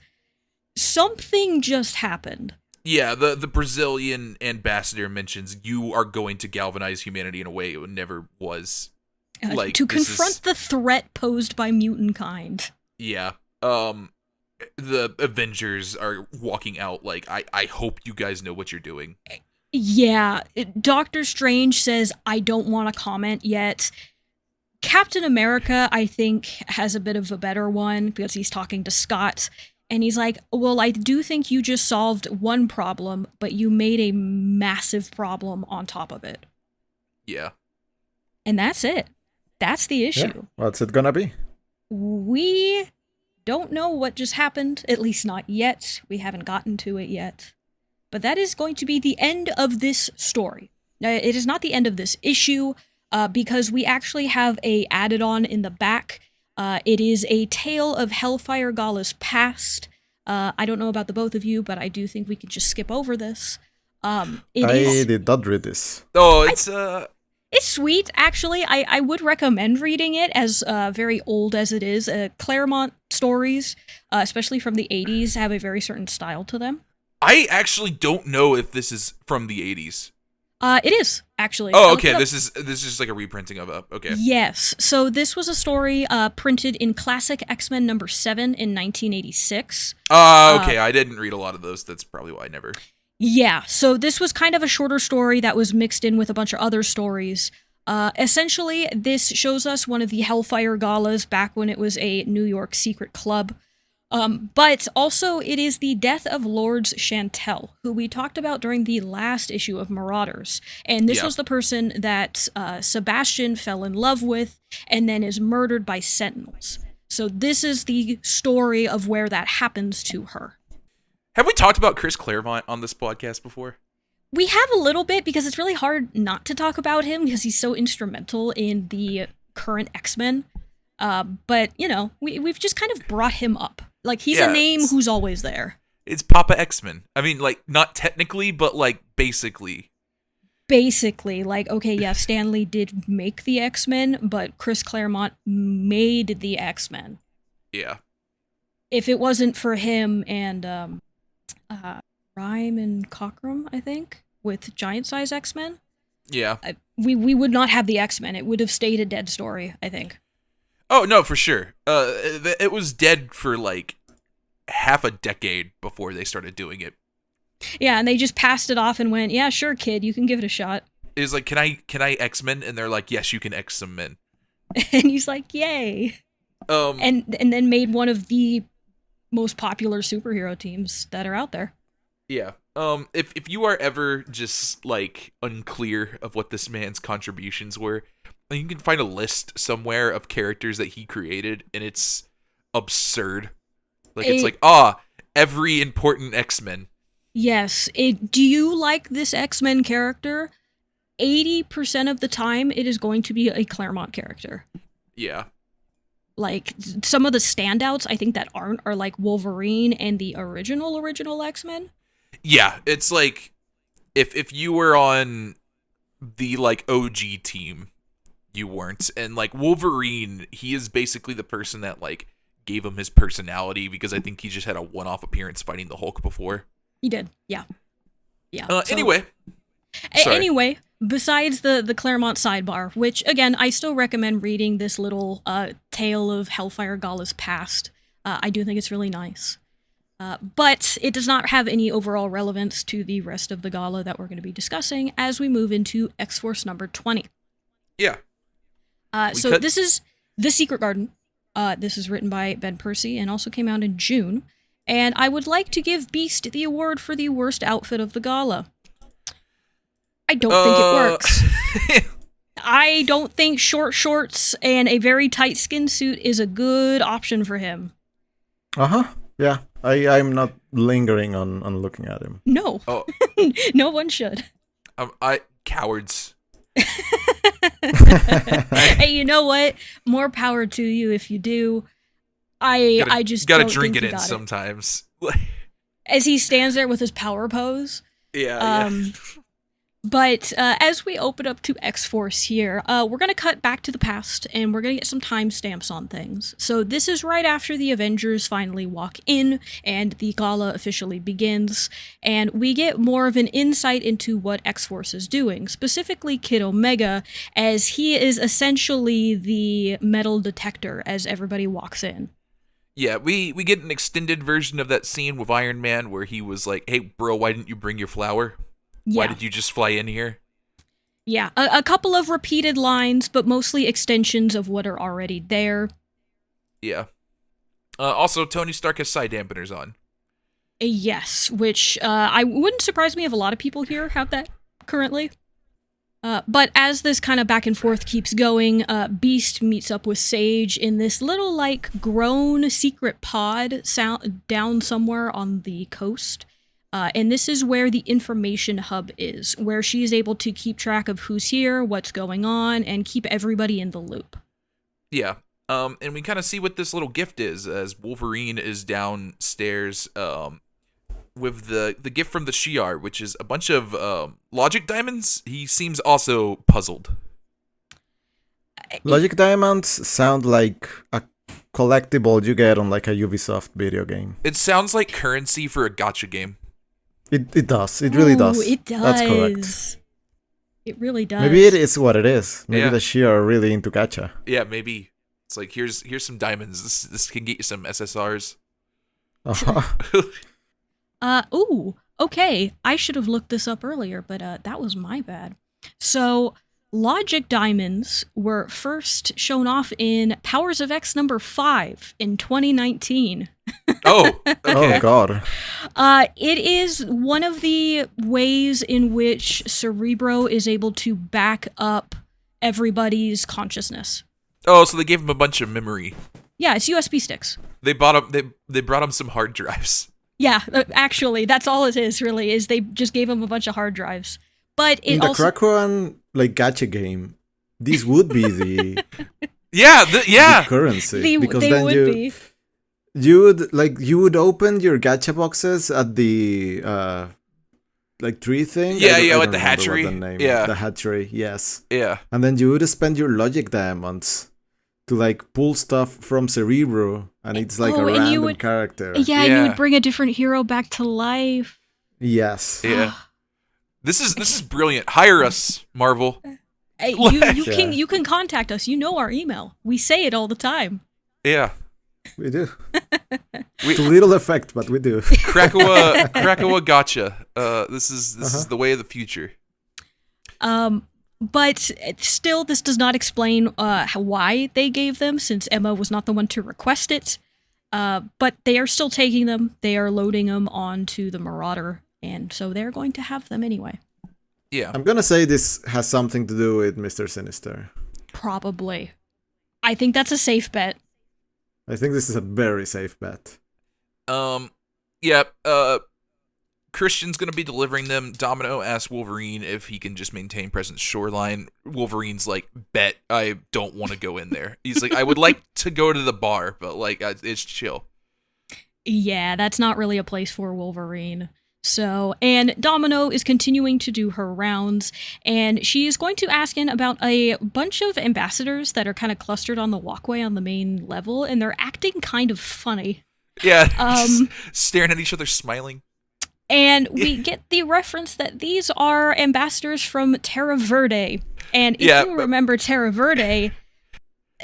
Something just happened. Yeah, the Brazilian ambassador mentions you are going to galvanize humanity in a way it never was. To confront the threat posed by mutant kind. Yeah. The Avengers are walking out like, I hope you guys know what you're doing. Yeah, Doctor Strange says, I don't want to comment yet. Captain America, I think, has a bit of a better one because he's talking to Scott. And he's like, well, I do think you just solved one problem, but you made a massive problem on top of it. Yeah. And that's it. That's the issue. Yeah. What's it gonna be? We don't know what just happened, at least not yet. We haven't gotten to it yet. But that is going to be the end of this story. It is not the end of this issue, because we actually have a added on in the back. It is a tale of Hellfire Gala's past. I don't know about the both of you, but I do think we can just skip over this. I did not read this. Oh, It's sweet, actually. I would recommend reading it, as very old as it is. Claremont stories, especially from the 80s, have a very certain style to them. I actually don't know if this is from the 80s. It is, actually. Oh, okay. This is just like a reprinting of it. Okay. Yes. So this was a story printed in Classic X-Men number 7 in 1986. Okay. I didn't read a lot of those. That's probably why I never... Yeah, so this was kind of a shorter story that was mixed in with a bunch of other stories. Essentially, this shows us one of the Hellfire Galas back when it was a New York secret club. But also, it is the death of Lords Chantel, who we talked about during the last issue of Marauders. And this was the person that Sebastian fell in love with and then is murdered by Sentinels. So this is the story of where that happens to her. Have we talked about Chris Claremont on this podcast before? We have a little bit, because it's really hard not to talk about him because he's so instrumental in the current X-Men. But, you know, we've just kind of brought him up. Like, he's a name who's always there. It's Papa X-Men. I mean, like, not technically, but, like, basically. Basically, like, okay, yeah, Stan Lee did make the X-Men, but Chris Claremont made the X-Men. Yeah. If it wasn't for him and, Rhyme and Cockrum, I think. with giant-size X-Men, Yeah. we would not have the X-Men. It would have stayed a dead story, I think. Oh, no, for sure. It was dead for, like, half a decade before they started doing it. Yeah, and they just passed it off and went, yeah, sure, kid, you can give it a shot. It was like, can I X-Men? And they're like, yes, you can X some men. And he's like, yay. And then made one of the most popular superhero teams that are out there. Yeah. If you are ever just, like, unclear of what this man's contributions were, you can find a list somewhere of characters that he created, and it's absurd. Like, it's like, every important X-Men. Yes. Do you like this X-Men character? 80% of the time, it is going to be a Claremont character. Yeah. Like, some of the standouts, I think, that aren't are, like, Wolverine and the original X-Men. Yeah, it's like, if you were on the, like, OG team, you weren't. And, like, Wolverine, he is basically the person that, like, gave him his personality, because I think he just had a one-off appearance fighting the Hulk before. He did, yeah. Yeah. Anyway, besides the Claremont sidebar, which, again, I still recommend reading this little tale of Hellfire Gala's past. I do think it's really nice. But it does not have any overall relevance to the rest of the gala that we're going to be discussing as we move into X-Force number 20. Yeah. This is The Secret Garden. This is written by Ben Percy and also came out in June. And I would like to give Beast the award for the worst outfit of the gala. I don't think it works. I don't think short shorts and a very tight skin suit is a good option for him. Yeah, I'm not lingering on looking at him. No. Oh. No one should. Cowards. Hey, you know what? More power to you if you do. I just gotta don't drink think it in sometimes. As he stands there with his power pose. Yeah. But as we open up to X-Force here, we're going to cut back to the past, and we're going to get some timestamps on things. So this is right after the Avengers finally walk in, and the gala officially begins, and we get more of an insight into what X-Force is doing, specifically Kid Omega, as he is essentially the metal detector as everybody walks in. Yeah, we get an extended version of that scene with Iron Man where he was like, hey, bro, why didn't you bring your flower? Yeah. Why did you just fly in here? Yeah, a couple of repeated lines, but mostly extensions of what are already there. Yeah. Also, Tony Stark has side dampeners on. Yes, which I wouldn't surprise me if a lot of people here have that currently. But as this kind of back and forth keeps going, Beast meets up with Sage in this little, like, grown secret pod down somewhere on the coast. And this is where the information hub is, where she is able to keep track of who's here, what's going on, and keep everybody in the loop. Yeah. And we kind of see what this little gift is, as Wolverine is downstairs with the gift from the Shi'ar, which is a bunch of logic diamonds. He seems also puzzled. Logic diamonds sound like a collectible you get on, like, a Ubisoft video game. It sounds like currency for a gacha game. It does. It really does. It does. That's correct. It really does. Maybe it is what it is. Maybe the Shia are really into gacha. Yeah, maybe. It's like, here's some diamonds. This can get you some SSRs. Ooh, okay. I should have looked this up earlier, but that was my bad. So, logic diamonds were first shown off in Powers of X number 5 in 2019. Oh, okay. Oh, God. It is one of the ways in which Cerebro is able to back up everybody's consciousness. Oh, so they gave him a bunch of memory. Yeah, it's USB sticks. They brought him some hard drives. Yeah, actually, that's all it is, really, is they just gave him a bunch of hard drives. But it in the also... Krakoan, like, gacha game, these would be the... the currency. Because they then would be. You would open your gacha boxes at the like tree thing. Yeah, at the hatchery. The hatchery, yes. Yeah. And then you would spend your logic diamonds to, like, pull stuff from Cerebro, and it's like a random character. Yeah, you would bring a different hero back to life. Yes. Yeah. This is brilliant. Hire us, Marvel. Hey, you can contact us. You know our email. We say it all the time. Yeah. We do. To little effect, but we do. Krakoa gotcha. This is the way of the future. But still, this does not explain why they gave them, since Emma was not the one to request it. But they are still taking them. They are loading them onto the Marauder, and so they're going to have them anyway. Yeah. I'm gonna say this has something to do with Mr. Sinister. Probably. I think that's a safe bet. I think this is a very safe bet. Yeah, Christian's gonna be delivering them. Domino asks Wolverine if he can just maintain presence shoreline. Wolverine's like, bet I don't want to go in there. He's like, I would like to go to the bar, but like, it's chill. Yeah, that's not really a place for Wolverine. So, and Domino is continuing to do her rounds, and she is going to ask in about a bunch of ambassadors that are kind of clustered on the walkway on the main level, and they're acting kind of funny. Yeah, just staring at each other, smiling. And we get the reference that these are ambassadors from Terra Verde. And if you remember Terra Verde,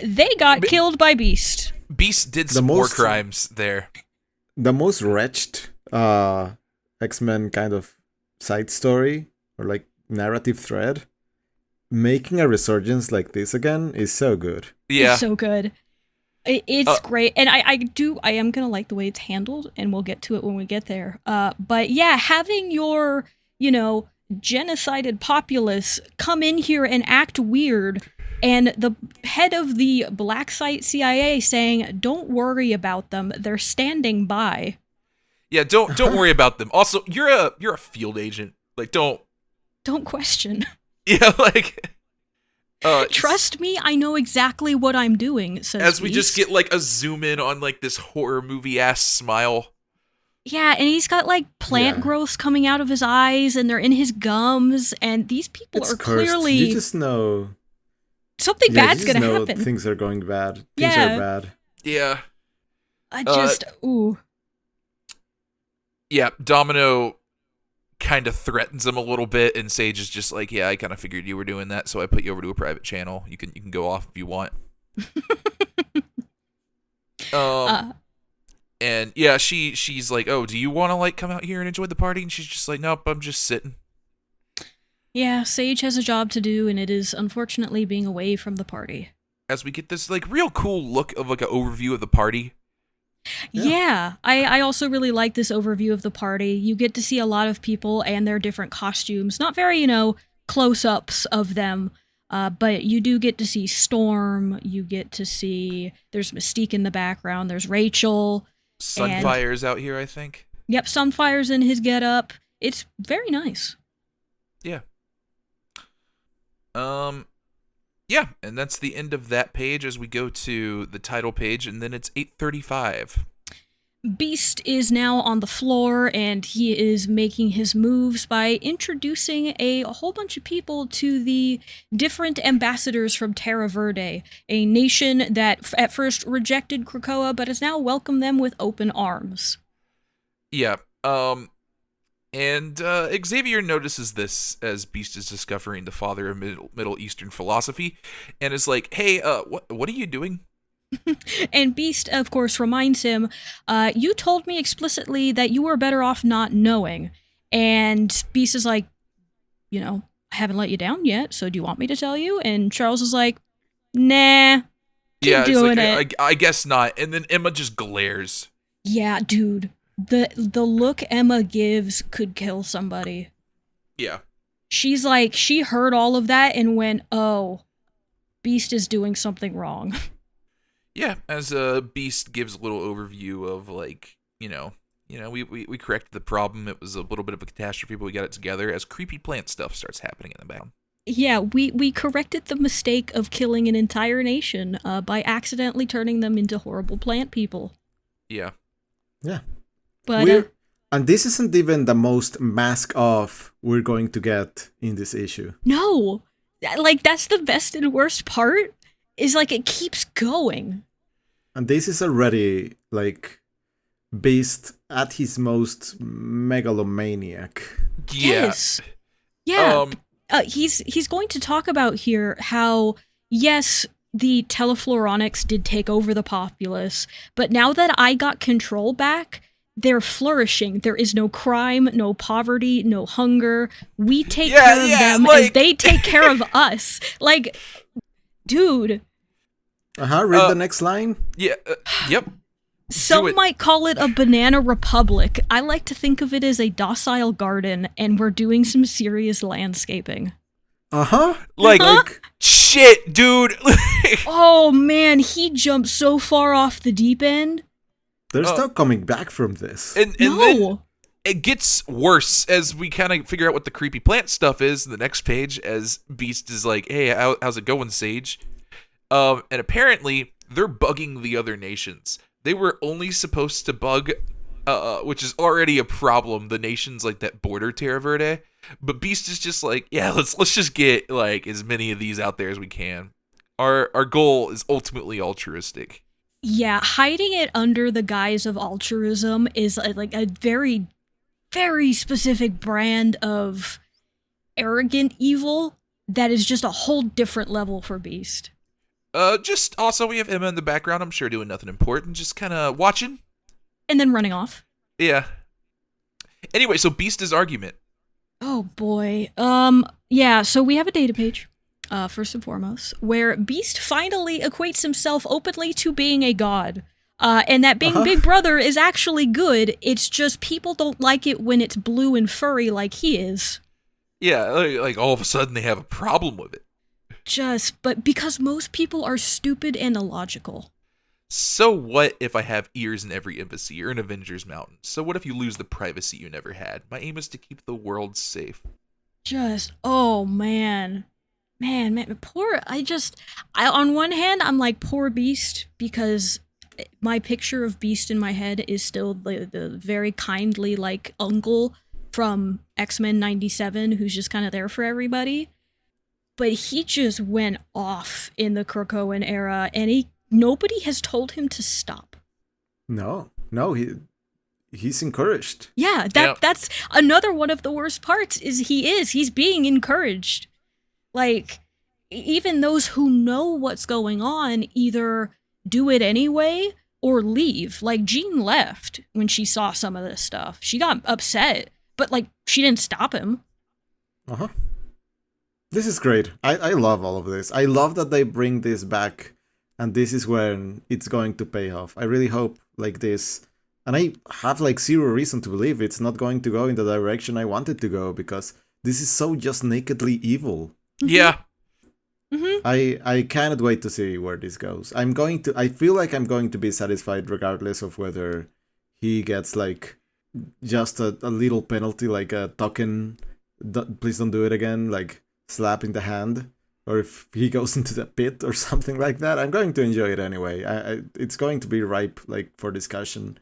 they got killed by Beast. Beast did some more crimes there. The most wretched X-Men kind of side story, or like narrative thread, making a resurgence like this again is so good. Yeah. It's so good. It's great, and I am gonna like the way it's handled, and we'll get to it when we get there. But yeah, having your, genocided populace come in here and act weird, and the head of the Black Site CIA saying, "Don't worry about them, they're standing by." Yeah, don't worry about them. Also, you're a field agent. Like, don't question. Yeah, like. Trust me, I know exactly what I'm doing, says As we Beast. just get like a zoom in on like this horror movie ass smile. Yeah, and he's got like plant growths coming out of his eyes, and they're in his gums, and these people are cursed. clearly. You just know something bad's gonna happen. Things are going bad. Things are bad. Yeah. Ooh. Yeah, Domino kind of threatens him a little bit, and Sage is just like, yeah, I kind of figured you were doing that, so I put you over to a private channel. You can go off if you want. And yeah, she's like, oh, do you want to like come out here and enjoy the party? And she's just like, nope, I'm just sitting. Yeah, Sage has a job to do, and it is unfortunately being away from the party. As we get this like real cool look of like an overview of the party. Yeah, I also really like this overview of the party. You get to see a lot of people and their different costumes. Not very, close-ups of them, but you do get to see Storm. You get to see, there's Mystique in the background. There's Rachel. Sunfire's out here, I think. Yep, Sunfire's in his getup. It's very nice. Yeah. Yeah, and that's the end of that page as we go to the title page, and then it's 8:35. Beast is now on the floor, and he is making his moves by introducing a whole bunch of people to the different ambassadors from Terra Verde, a nation that at first rejected Krakoa, but has now welcomed them with open arms. Yeah, and Xavier notices this as Beast is discovering the father of Middle Eastern philosophy, and is like, hey, what are you doing? And Beast, of course, reminds him, you told me explicitly that you were better off not knowing. And Beast is like, I haven't let you down yet, so do you want me to tell you? And Charles is like, nah, keep doing it. I guess not. And then Emma just glares. Yeah, dude. The look Emma gives could kill somebody. Yeah. She's like, she heard all of that and went, oh, Beast is doing something wrong. Yeah, as Beast gives a little overview of like, we corrected the problem. It was a little bit of a catastrophe, but we got it together as creepy plant stuff starts happening in the background. Yeah, we corrected the mistake of killing an entire nation by accidentally turning them into horrible plant people. Yeah. Yeah. But and this isn't even the most mask off we're going to get in this issue. No. Like, that's the best and worst part, is like it keeps going. And this is already like Beast at his most megalomaniac. Yeah. Yes. Yeah. He's going to talk about here how, yes, the Telefloronics did take over the populace, but now that I got control back, they're flourishing. There is no crime, no poverty, no hunger. We take care of them as they take care of us. Like, dude. Read the next line. Yeah. Yep. Some might call it a banana republic. I like to think of it as a docile garden, and we're doing some serious landscaping. Like, shit, dude. Oh, man, he jumped so far off the deep end. There's no coming back from this. And then it gets worse as we kind of figure out what the creepy plant stuff is in the next page, as Beast is like, hey, how's it going, Sage? And apparently, they're bugging the other nations. They were only supposed to bug, which is already a problem, the nations like that border Terra Verde. But Beast is just like, yeah, let's just get like as many of these out there as we can. Our goal is ultimately altruistic. Yeah, hiding it under the guise of altruism is like a very, very specific brand of arrogant evil that is just a whole different level for Beast. Just also we have Emma in the background, I'm sure doing nothing important, just kind of watching. And then running off. Yeah. Anyway, so Beast's argument. Oh boy. Yeah, so we have a data page. First and foremost, where Beast finally equates himself openly to being a god. And that being Big Brother is actually good, it's just people don't like it when it's blue and furry like he is. Yeah, like all of a sudden they have a problem with it. But because most people are stupid and illogical. So what if I have ears in every embassy or in Avengers Mountain? So what if you lose the privacy you never had? My aim is to keep the world safe. Oh man, poor, on one hand, I'm like, poor Beast, because my picture of Beast in my head is still the very kindly, like, uncle from X-Men 97, who's just kind of there for everybody. But he just went off in the Krakoan era, and nobody has told him to stop. No, he's encouraged. Yeah, that's another one of the worst parts, is he's being encouraged. Like, even those who know what's going on either do it anyway or leave. Like, Jean left when she saw some of this stuff. She got upset, but, like, she didn't stop him. This is great. I love all of this. I love that they bring this back, and this is when it's going to pay off. I really hope, like, this... And I have, like, zero reason to believe it's not going to go in the direction I want it to go, because this is so just nakedly evil. Yeah. Mm-hmm. I cannot wait to see where this goes. I feel like I'm going to be satisfied regardless of whether he gets, like, just a little penalty, like a token, please don't do it again, like slap in the hand, or if he goes into the pit or something like that. I'm going to enjoy it anyway. It's going to be ripe, like, for discussion.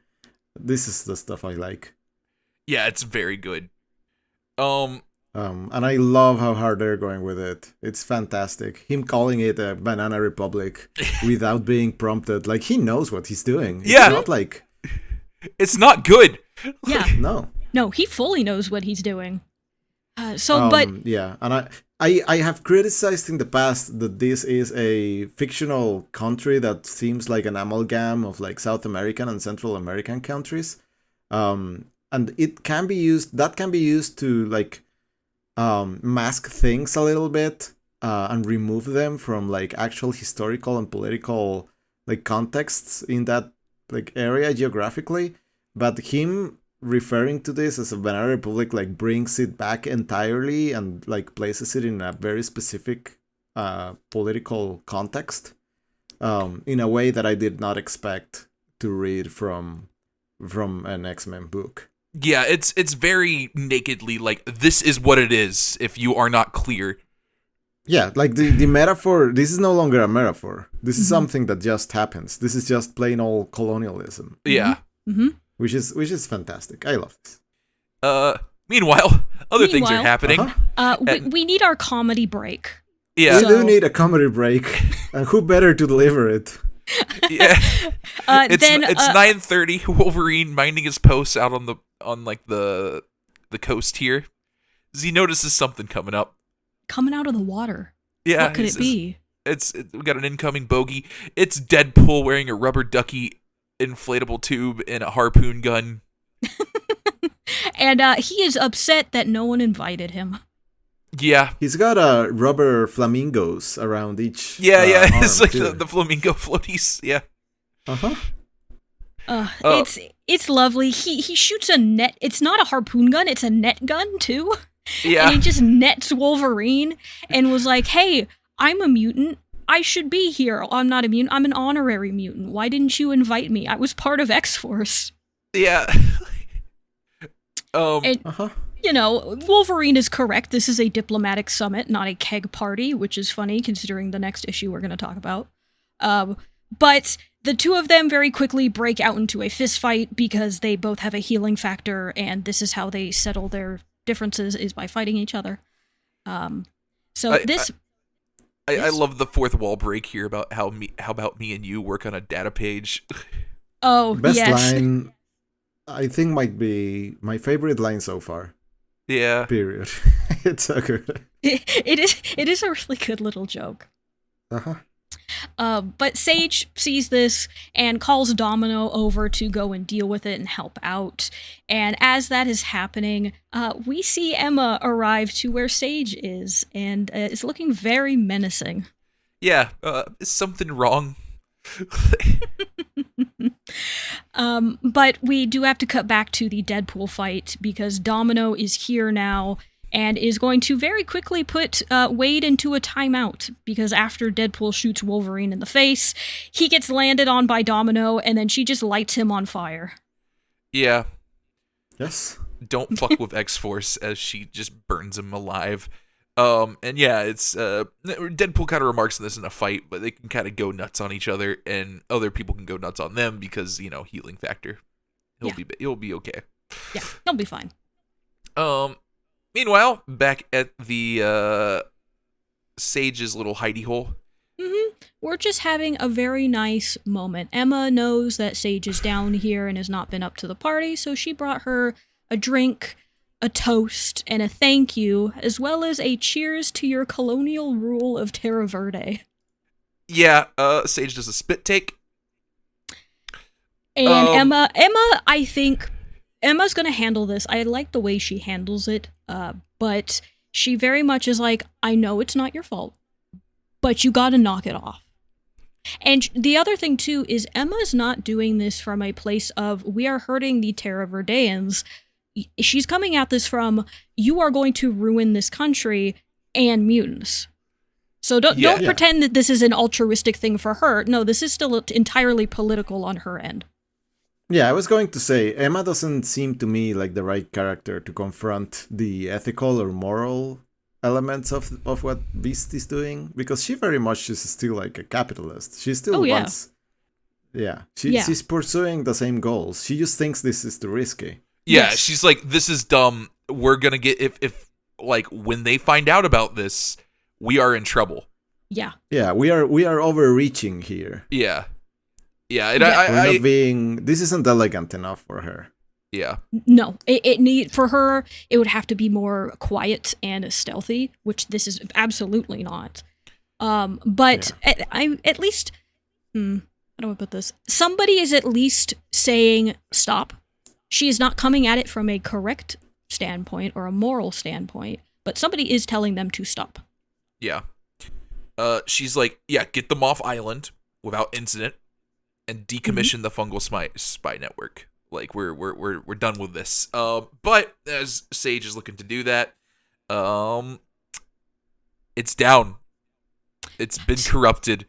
This is the stuff I like. Yeah, it's very good. And I love how hard they're going with it. It's fantastic. Him calling it a banana republic without being prompted. Like, he knows what he's doing. Yeah. It's not like... It's not good. Yeah. No, he fully knows what he's doing. Yeah, and I have criticized in the past that this is a fictional country that seems like an amalgam of, like, South American and Central American countries. And it can be used to, like, mask things a little bit and remove them from, like, actual historical and political, like, contexts in that, like, area geographically. But him referring to this as a banana republic, like, brings it back entirely and, like, places it in a very specific political context in a way that I did not expect to read from an X-Men book. Yeah, it's very nakedly, like, this is what it is if you are not clear. Yeah, like, the metaphor, this is no longer a metaphor. This is something that just happens. This is just plain old colonialism. Yeah. Mm-hmm. Which is fantastic. I love this. Meanwhile, other things are happening. We need our comedy break. Yeah. We do need a comedy break. And who better to deliver it? Yeah. It's 9:30. Wolverine minding his posts out on the coast here. he notices something coming up. Coming out of the water. Yeah. What could it be? We got an incoming bogey. It's Deadpool wearing a rubber ducky inflatable tube and a harpoon gun. And he is upset that no one invited him. Yeah. He's got rubber flamingos around each. Yeah. It's arm, like too. the flamingo floaties. Yeah. It's lovely. He shoots a net. It's not a harpoon gun. It's a net gun too. Yeah. And he just nets Wolverine and was like, "Hey, I'm a mutant. I should be here. I'm not a mutant. I'm an honorary mutant. Why didn't you invite me? I was part of X-Force." Yeah. You know, Wolverine is correct. This is a diplomatic summit, not a keg party, which is funny considering the next issue we're going to talk about. But the two of them very quickly break out into a fist fight because they both have a healing factor, and this is how they settle their differences, is by fighting each other. I love the fourth wall break here about how about me and you work on a data page. Oh, Best yes. line, I think, might be my favorite line so far. Yeah. Period. It's so good. It is a really good little joke. But Sage sees this and calls Domino over to go and deal with it and help out. And as that is happening, we see Emma arrive to where Sage is and is looking very menacing. Yeah. Is something wrong? But we do have to cut back to the Deadpool fight because Domino is here now and is going to very quickly put Wade into a timeout because after Deadpool shoots Wolverine in the face, he gets landed on by Domino and then she just lights him on fire. Yeah. Yes. Don't fuck with X-Force as she just burns him alive. And yeah, it's Deadpool kind of remarks on this in a fight, but they can kind of go nuts on each other, and other people can go nuts on them because healing factor. He'll be okay. Yeah, he'll be fine. Meanwhile, back at the Sage's little hidey hole. We're just having a very nice moment. Emma knows that Sage is down here and has not been up to the party, so she brought her a drink, a toast, and a thank you, as well as a cheers to your colonial rule of Terra Verde. Yeah, Sage does a spit take. And Emma, I think Emma's gonna handle this. I like the way she handles it, but she very much is like, I know it's not your fault, but you gotta knock it off. And the other thing, too, is Emma's not doing this from a place of, we are hurting the Terra Verdeans. She's coming at this from, you are going to ruin this country and mutants. So don't pretend that this is an altruistic thing for her. No, this is still entirely political on her end. Yeah, I was going to say, Emma doesn't seem to me like the right character to confront the ethical or moral elements of what Beast is doing, because she very much is still like a capitalist. She still wants... Yeah, she's pursuing the same goals. She just thinks this is too risky. Yeah, yes. She's like, this is dumb. We're gonna get, if like, when they find out about this, we are in trouble. Yeah. Yeah, we are overreaching here. Yeah. Yeah, and we're not being... This isn't elegant enough for her. Yeah. No, for her, it would have to be more quiet and stealthy, which this is absolutely not. But at least, how do I put this? Somebody is at least saying stop. She is not coming at it from a correct standpoint or a moral standpoint, but somebody is telling them to stop. Yeah. She's like, get them off island without incident and decommission the fungal spy network. Like, we're done with this. But as Sage is looking to do that, it's down. It's been corrupted.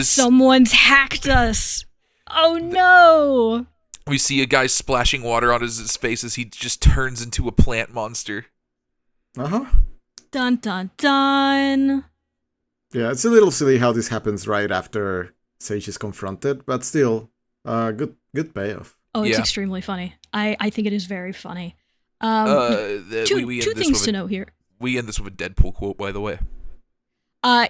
Someone's hacked us. Oh no! We see a guy splashing water on his face as he just turns into a plant monster. Dun dun dun. Yeah, it's a little silly how this happens right after Sage is confronted, but still, good payoff. Oh, it's extremely funny. I think it is very funny. Two things to note here. We end this with a Deadpool quote, by the way.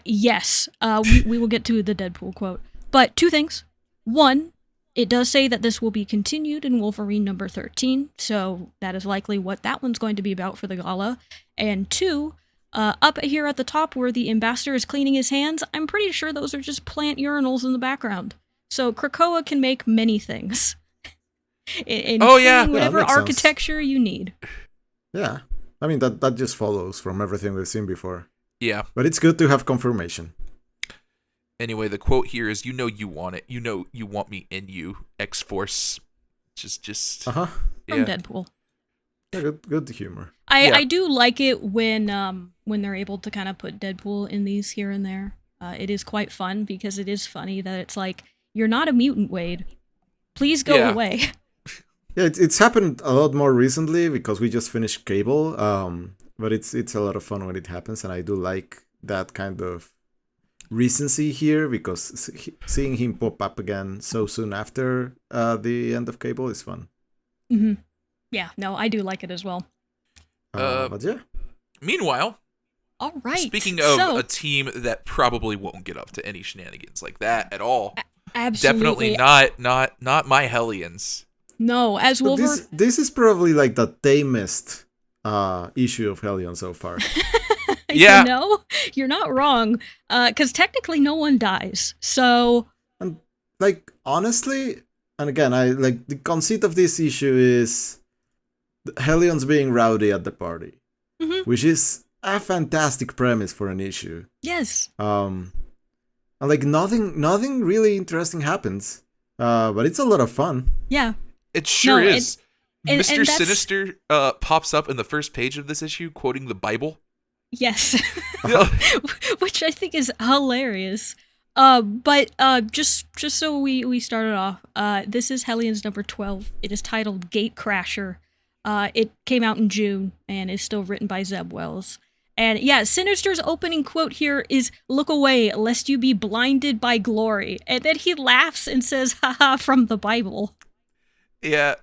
Yes. We will get to the Deadpool quote. But two things. One, it does say that this will be continued in Wolverine number 13, so that is likely what that one's going to be about for the gala. And 2, up here at the top where the ambassador is cleaning his hands, I'm pretty sure those are just plant urinals in the background. So Krakoa can make many things. Whatever architecture you need. Yeah. I mean, that just follows from everything we've seen before. Yeah. But it's good to have confirmation. Anyway, the quote here is, you know you want it. You know you want me in you, X-Force. Just Uh-huh. From Deadpool. Yeah, good humor. I do like it when they're able to kind of put Deadpool in these here and there. It is quite fun because it is funny that it's like, you're not a mutant, Wade. Please go away. Yeah, it's happened a lot more recently because we just finished Cable. But it's a lot of fun when it happens, and I do like that kind of recency here because seeing him pop up again so soon after the end of Cable is fun. Mm-hmm. Yeah, no, I do like it as well. But yeah. Meanwhile, all right. Speaking of a team that probably won't get up to any shenanigans like that at all. Absolutely. Definitely not my Hellions. No, as Wolverine. This is probably like the tamest issue of Hellions so far. Yeah. You're not wrong. Because technically no one dies. So. And like, honestly, and again, I like the conceit of this issue is the Hellions being rowdy at the party, which is a fantastic premise for an issue. Yes. And like nothing really interesting happens, but it's a lot of fun. Yeah. It sure is. And Mr. Sinister pops up in the first page of this issue quoting the Bible. Yes. Which I think is hilarious. But just so we started off, this is Hellions number 12. It is titled Gate Crasher. It came out in June and is still written by Zeb Wells. And yeah, Sinister's opening quote here is, "Look away, lest you be blinded by glory." And then he laughs and says, "Haha," from the Bible. Yeah.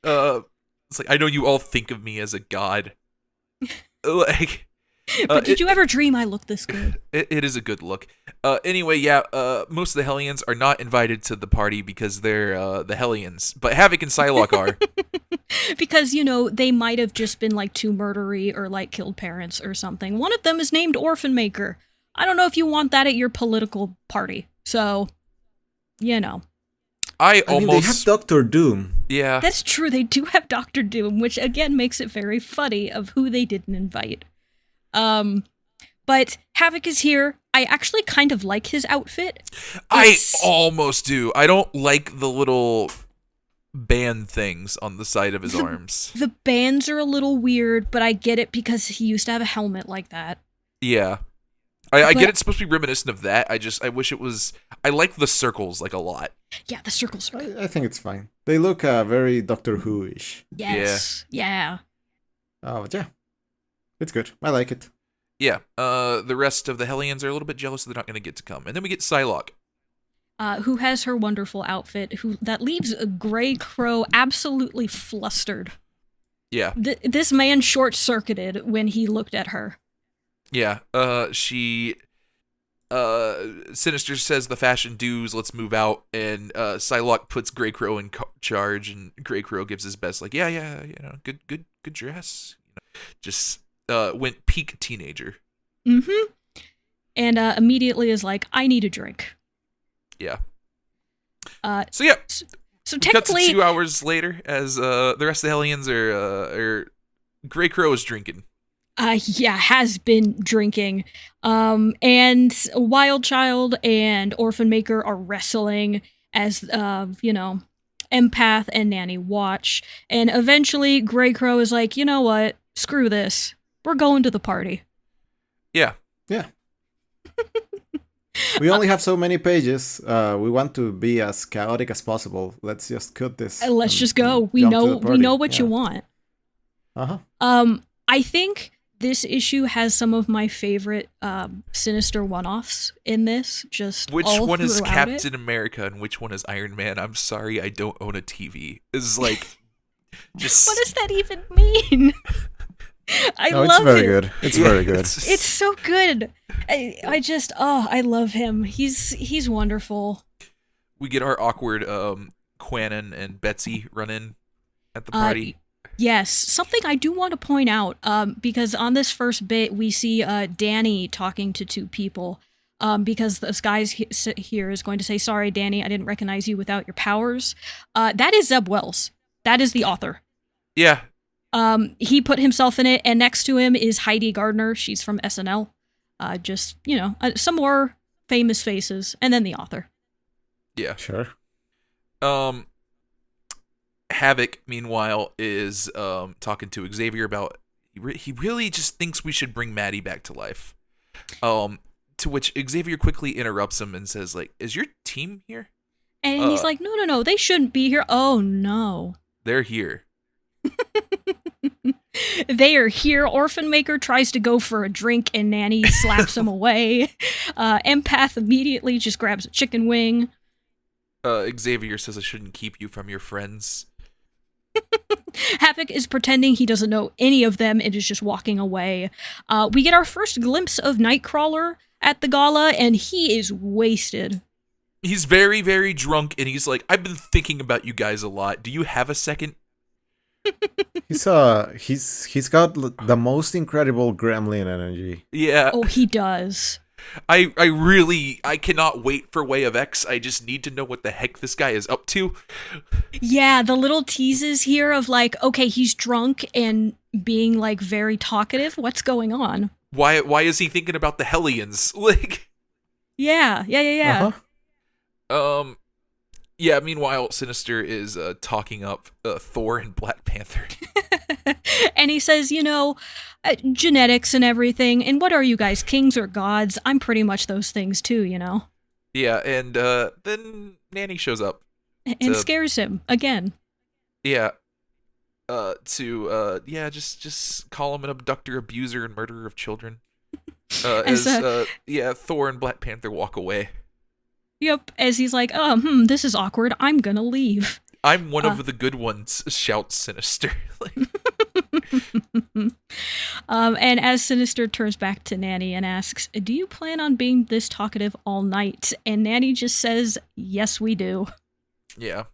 It's like, I know you all think of me as a god. Like, but did you ever dream I looked this good? It is a good look. Anyway, yeah, most of the Hellions are not invited to the party because they're the Hellions, but Havoc and Psylocke are. Because, they might have just been like too murdery or like killed parents or something. One of them is named Orphan Maker. I don't know if you want that at your political party. So, I mean, they have Doctor Doom. Yeah. That's true. They do have Doctor Doom, which again makes it very funny of who they didn't invite. But Havoc is here. I actually kind of like his outfit. I almost do. I don't like the little band things on the side of his arms. The bands are a little weird, but I get it because he used to have a helmet like that. Yeah. I get it's supposed to be reminiscent of that. I wish it was. I like the circles like a lot. Yeah, the circles are. I think it's fine. They look very Doctor Who-ish. Yes. Yeah. Oh, yeah. It's good. I like it. Yeah. The rest of the Hellions are a little bit jealous they're not going to get to come. And then we get Psylocke. Who has her wonderful outfit, that leaves a Grey Crow absolutely flustered. Yeah. This man short-circuited when he looked at her. Yeah. Sinister says the fashion dues, let's move out, and Psylocke puts Grey Crow in charge, and Grey Crow gives his best, like, yeah, good dress. Just went peak teenager. Mm-hmm. And immediately is like, I need a drink. Yeah. So technically, cut to 2 hours later as the rest of the Hellions are Grey Crow is drinking. Has been drinking. And Wild Child and Orphan Maker are wrestling as Empath and Nanny watch. And eventually Grey Crow is like, you know what? Screw this. We're going to the party. Yeah. Yeah. We only have so many pages. We want to be as chaotic as possible. Let's just cut this. Let's just go. We know what you want. Uh-huh. I think this issue has some of my favorite Sinister one-offs in this. Which one is Captain America and which one is Iron Man? I'm sorry, I don't own a TV. It's like, just what does that even mean? I love it's very it. good. It's very good. It's so good. I love him. He's wonderful. We get our awkward Quanon and Betsy run in at the party. Yes, something I do want to point out, because on this first bit, we see Danny talking to two people, because this guy here is going to say, sorry, Danny, I didn't recognize you without your powers. That is Zeb Wells. That is the author. Yeah. He put himself in it, and next to him is Heidi Gardner. She's from SNL. Just, some more famous faces, and then the author. Yeah. Sure. Havoc, meanwhile, is talking to Xavier about he really just thinks we should bring Maddie back to life. To which Xavier quickly interrupts him and says, like, is your team here? And he's like, no, they shouldn't be here. Oh, no. They're here. They are here. Orphan Maker tries to go for a drink and Nanny slaps him away. Empath immediately just grabs a chicken wing. Xavier says I shouldn't keep you from your friends. Havoc is pretending he doesn't know any of them and is just walking away. We get our first glimpse of Nightcrawler at the gala, and he is wasted. He's very, very drunk, and he's like, I've been thinking about you guys a lot. Do you have a second? He's got the most incredible gremlin energy. Yeah. Oh, he does. I cannot wait for Way of X. I just need to know what the heck this guy is up to. Yeah, the little teases here of like, okay, he's drunk and being like very talkative. What's going on? Why is he thinking about the Hellions? Like, yeah. Uh-huh. Yeah, meanwhile, Sinister is talking up Thor and Black Panther. And he says, genetics and everything. And what are you guys, kings or gods? I'm pretty much those things too, Yeah, and then Nanny shows up. And scares him again. Yeah. Just call him an abductor, abuser, and murderer of children. Thor and Black Panther walk away. Yep, as he's like, this is awkward. I'm gonna leave. I'm one of the good ones, shouts Sinister. And as Sinister turns back to Nanny and asks, do you plan on being this talkative all night? And Nanny just says, yes, we do. Yeah.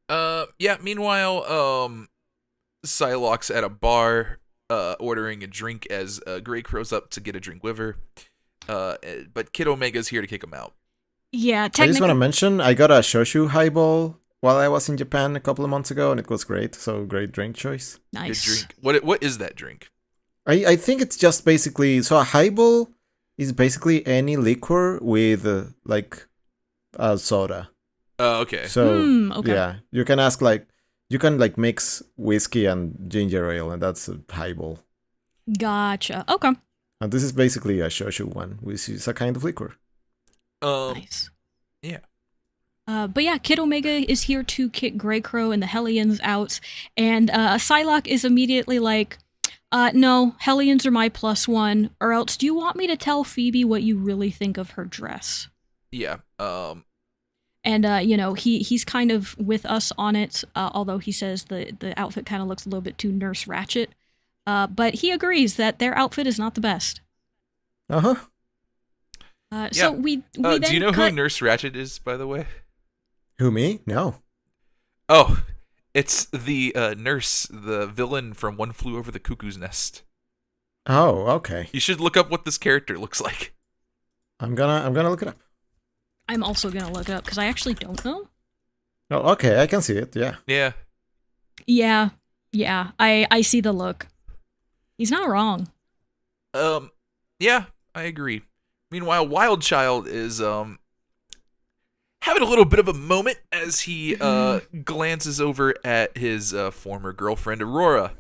Meanwhile, Psylocke's at a bar, ordering a drink as Grey Crow's up to get a drink with her. But Kid Omega's here to kick him out. Yeah, I just want to mention, I got a Shoshu highball while I was in Japan a couple of months ago, and it was great. So great drink choice. Nice. Good drink. What is that drink? I think it's just basically, so a highball is basically any liquor with soda. Oh, okay. So okay. Yeah, you can mix whiskey and ginger ale, and that's a highball. Gotcha. Okay. And this is basically a Shoshu one, which is a kind of liquor. Nice. Yeah. But yeah, Kid Omega is here to kick Grey Crow and the Hellions out, and Psylocke is immediately like, no, Hellions are my +1, or else do you want me to tell Phoebe what you really think of her dress? Yeah. And, he's kind of with us on it, although he says the outfit kind of looks a little bit too Nurse Ratched, but he agrees that their outfit is not the best. Uh-huh. So we then do you know who Nurse Ratched is, by the way? Who, me? No. Oh, it's the nurse, the villain from One Flew Over the Cuckoo's Nest. Oh, okay. You should look up what this character looks like. I'm gonna look it up. I'm also gonna look it up because I actually don't know. Oh, okay, I can see it. Yeah. Yeah. I see the look. He's not wrong. Yeah, I agree. Meanwhile, Wild Child is having a little bit of a moment as he glances over at his former girlfriend, Aurora.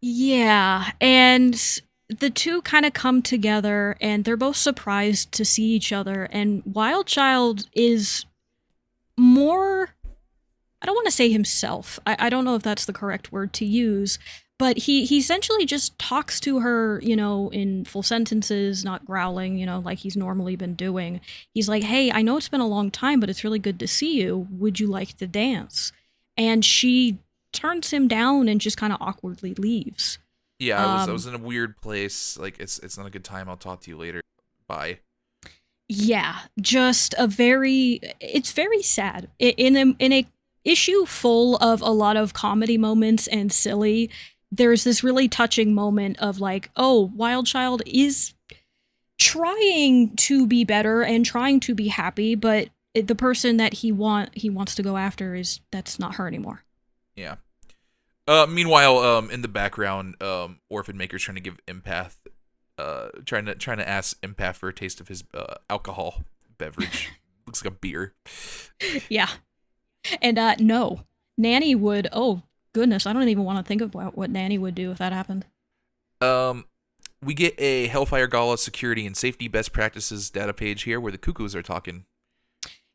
Yeah, and the two kind of come together, and they're both surprised to see each other, and Wild Child is more... I don't want to say himself. I don't know if that's the correct word to use, but he essentially just talks to her, in full sentences, not growling, like he's normally been doing. He's like, hey, I know it's been a long time, but it's really good to see you. Would you like to dance? And she turns him down and just kind of awkwardly leaves. Yeah, I was in a weird place. Like, it's not a good time. I'll talk to you later. Bye. Yeah, just it's very sad. In a issue full of a lot of comedy moments and silly. There's this really touching moment of like, oh, Wild Child is trying to be better and trying to be happy, but the person that he wants to go after that's not her anymore. Yeah. Meanwhile, in the background, Orphan Maker's trying to give Empath, trying to ask Empath for a taste of his alcohol beverage. Looks like a beer. Yeah. And no, Nanny would. Oh goodness, I don't even want to think about what Nanny would do if that happened. We get a Hellfire Gala security and safety best practices data page here where the cuckoos are talking.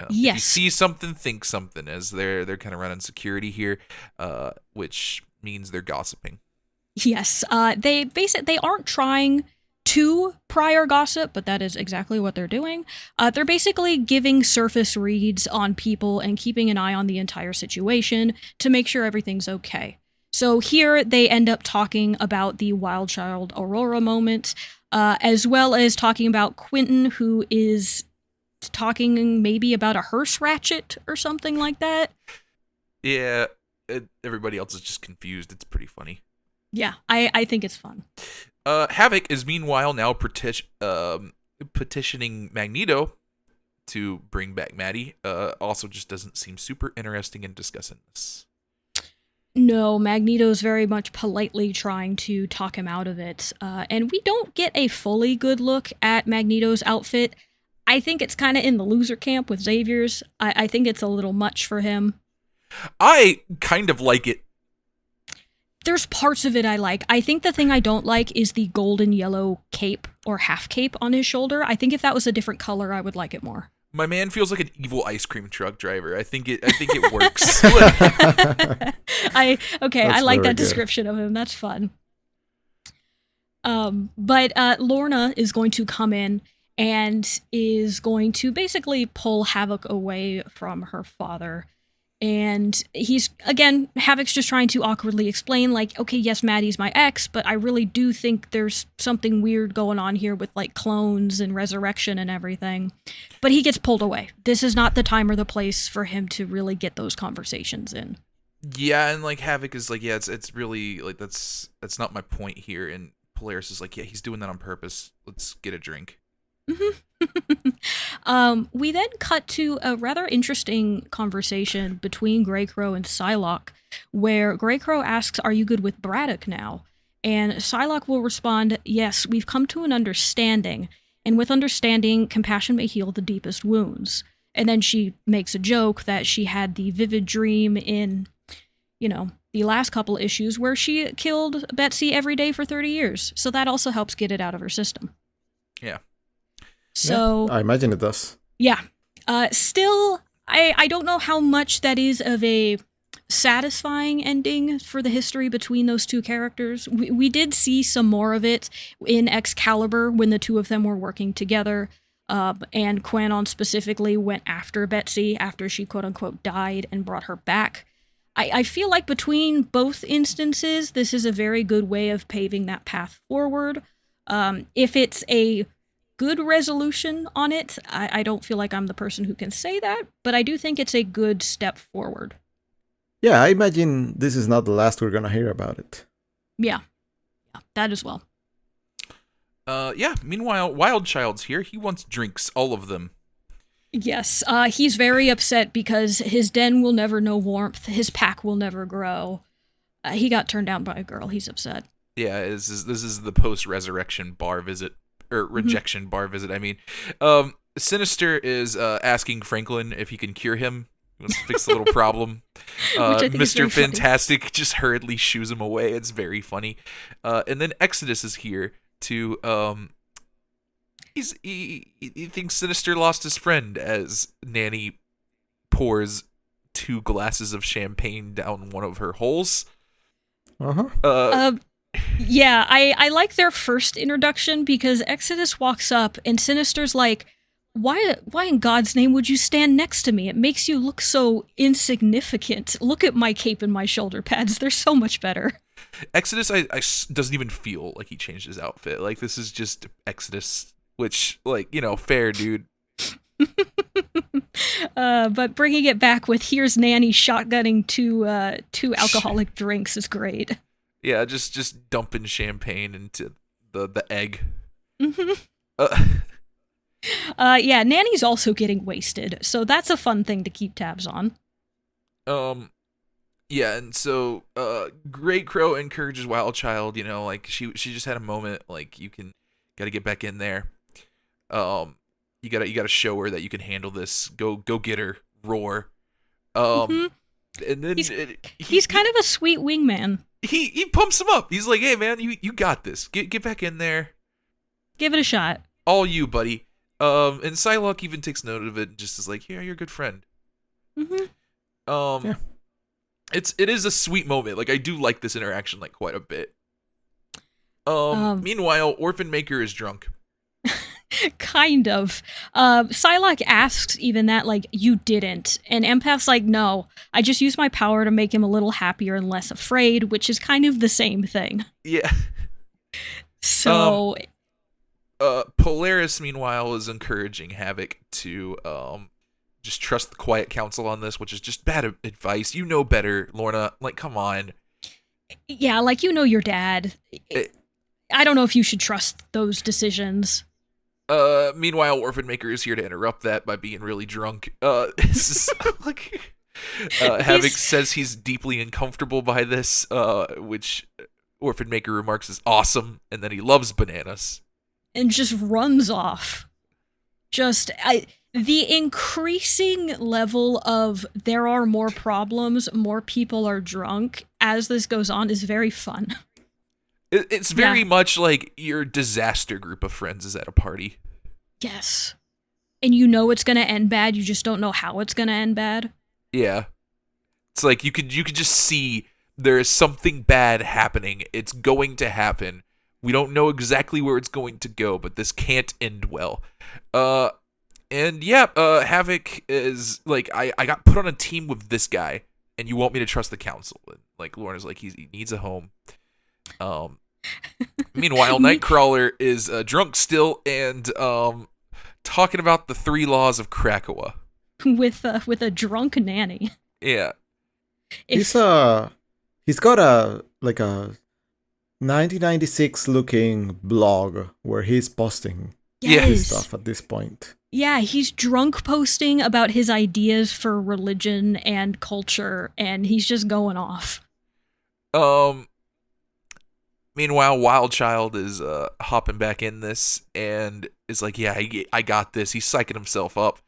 Yes. If you see something, think something, as they're kind of running security here, which means they're gossiping. Yes. They aren't trying to pry or gossip, but that is exactly what they're doing. They're basically giving surface reads on people and keeping an eye on the entire situation to make sure everything's okay. So here they end up talking about the Wild Child Aurora moment, as well as talking about Quentin, who is talking maybe about a hearse ratchet or something like that. Yeah, everybody else is just confused. It's pretty funny. Yeah, I think it's fun. Havoc is meanwhile now petitioning Magneto to bring back Maddie. Also just doesn't seem super interesting in discussing this. No, Magneto's very much politely trying to talk him out of it. And we don't get a fully good look at Magneto's outfit. I think it's kind of in the loser camp with Xavier's. I think it's a little much for him. I kind of like it. There's parts of it I like. I think the thing I don't like is the golden yellow cape or half cape on his shoulder. I think if that was a different color, I would like it more. My man feels like an evil ice cream truck driver. I think it works. I like that good. description of him. That's fun. But Lorna is going to come in and is going to basically pull Havoc away from her father. And Havoc's just trying to awkwardly explain, like, okay, yes, Maddie's my ex, but I really do think there's something weird going on here with, like, clones and resurrection and everything. But he gets pulled away. This is not the time or the place for him to really get those conversations in. Yeah, and, like, Havoc is like, yeah, it's really, like, that's not my point here. And Polaris is like, yeah, he's doing that on purpose. Let's get a drink. We then cut to a rather interesting conversation between Greycrow and Psylocke, where Greycrow asks, "Are you good with Braddock now?" And Psylocke will respond, "Yes, we've come to an understanding, and with understanding, compassion may heal the deepest wounds." And then she makes a joke that she had the vivid dream in, the last couple issues where she killed Betsy every day for 30 years. So that also helps get it out of her system. Yeah. So yeah, I imagine it does. Yeah. Still, I don't know how much that is of a satisfying ending for the history between those two characters. We did see some more of it in Excalibur when the two of them were working together. And Quanon specifically went after Betsy after she quote-unquote died and brought her back. I feel like between both instances, this is a very good way of paving that path forward. If it's a good resolution on it, I don't feel like I'm the person who can say that, but I do think it's a good step forward. Yeah, I imagine this is not the last we're gonna hear about it. Yeah, that as well. Meanwhile, Wild Child's here. He wants drinks, all of them. Yes, he's very upset because his den will never know warmth, his pack will never grow. He got turned down by a girl, he's upset. Yeah, this is the post-resurrection bar visit. Or rejection bar visit, I mean. Sinister is asking Franklin if he can cure him. He wants to fix the little problem. Mr. Fantastic just hurriedly shoos him away. It's very funny. And then Exodus is here to... He thinks Sinister lost his friend as Nanny pours 2 glasses of champagne down one of her holes. Yeah, I like their first introduction because Exodus walks up and Sinister's like, why in God's name would you stand next to me? It makes you look so insignificant. Look at my cape and my shoulder pads. They're so much better. Exodus doesn't even feel like he changed his outfit. Like, this is just Exodus, which, like, fair, dude. But bringing it back with here's Nanny shotgunning two alcoholic drinks is great. Yeah, just dumping champagne into the egg. Mm-hmm. Yeah, Nanny's also getting wasted, so that's a fun thing to keep tabs on. Yeah, and so Grey Crow encourages Wild Child, like she just had a moment, like gotta get back in there. You gotta show her that you can handle this. Go get her, roar. And then he's kind of a sweet wingman. He pumps him up. He's like, hey man, you got this. Get back in there. Give it a shot. All you, buddy. And Psylocke even takes note of it and just is like, yeah, you're a good friend. Mm-hmm. Yeah. It is a sweet moment. Like I do like this interaction like quite a bit. Meanwhile, Orphan Maker is drunk. Kind of. Psylocke asks even that, like, you didn't. And Empath's like, no, I just used my power to make him a little happier and less afraid, which is kind of the same thing. Yeah. So... Polaris, meanwhile, is encouraging Havoc to just trust the Quiet Council on this, which is just bad advice. You know better, Lorna. Like, come on. Yeah, like, your dad. I don't know if you should trust those decisions. Meanwhile, Orphan Maker is here to interrupt that by being really drunk. This is, Havoc says he's deeply uncomfortable by this, which Orphan Maker remarks is awesome, and that he loves bananas. And just runs off. The increasing level of there are more problems, more people are drunk as this goes on is very fun. It's very much like your disaster group of friends is at a party. Yes. And you know it's going to end bad, you just don't know how it's going to end bad. Yeah. It's like you could just see there is something bad happening. It's going to happen. We don't know exactly where it's going to go, but this can't end well. And yeah, Havoc is like, I got put on a team with this guy, and you want me to trust the council. And like Lorna's like, he needs a home. Meanwhile, Nightcrawler is drunk still and talking about the 3 laws of Krakoa. With a drunk nanny. Yeah. He's got a 1996 looking blog where he's posting his stuff at this point. Yeah, he's drunk posting about his ideas for religion and culture, and he's just going off. Meanwhile, Wild Child is hopping back in this and is like, yeah, I got this. He's psyching himself up.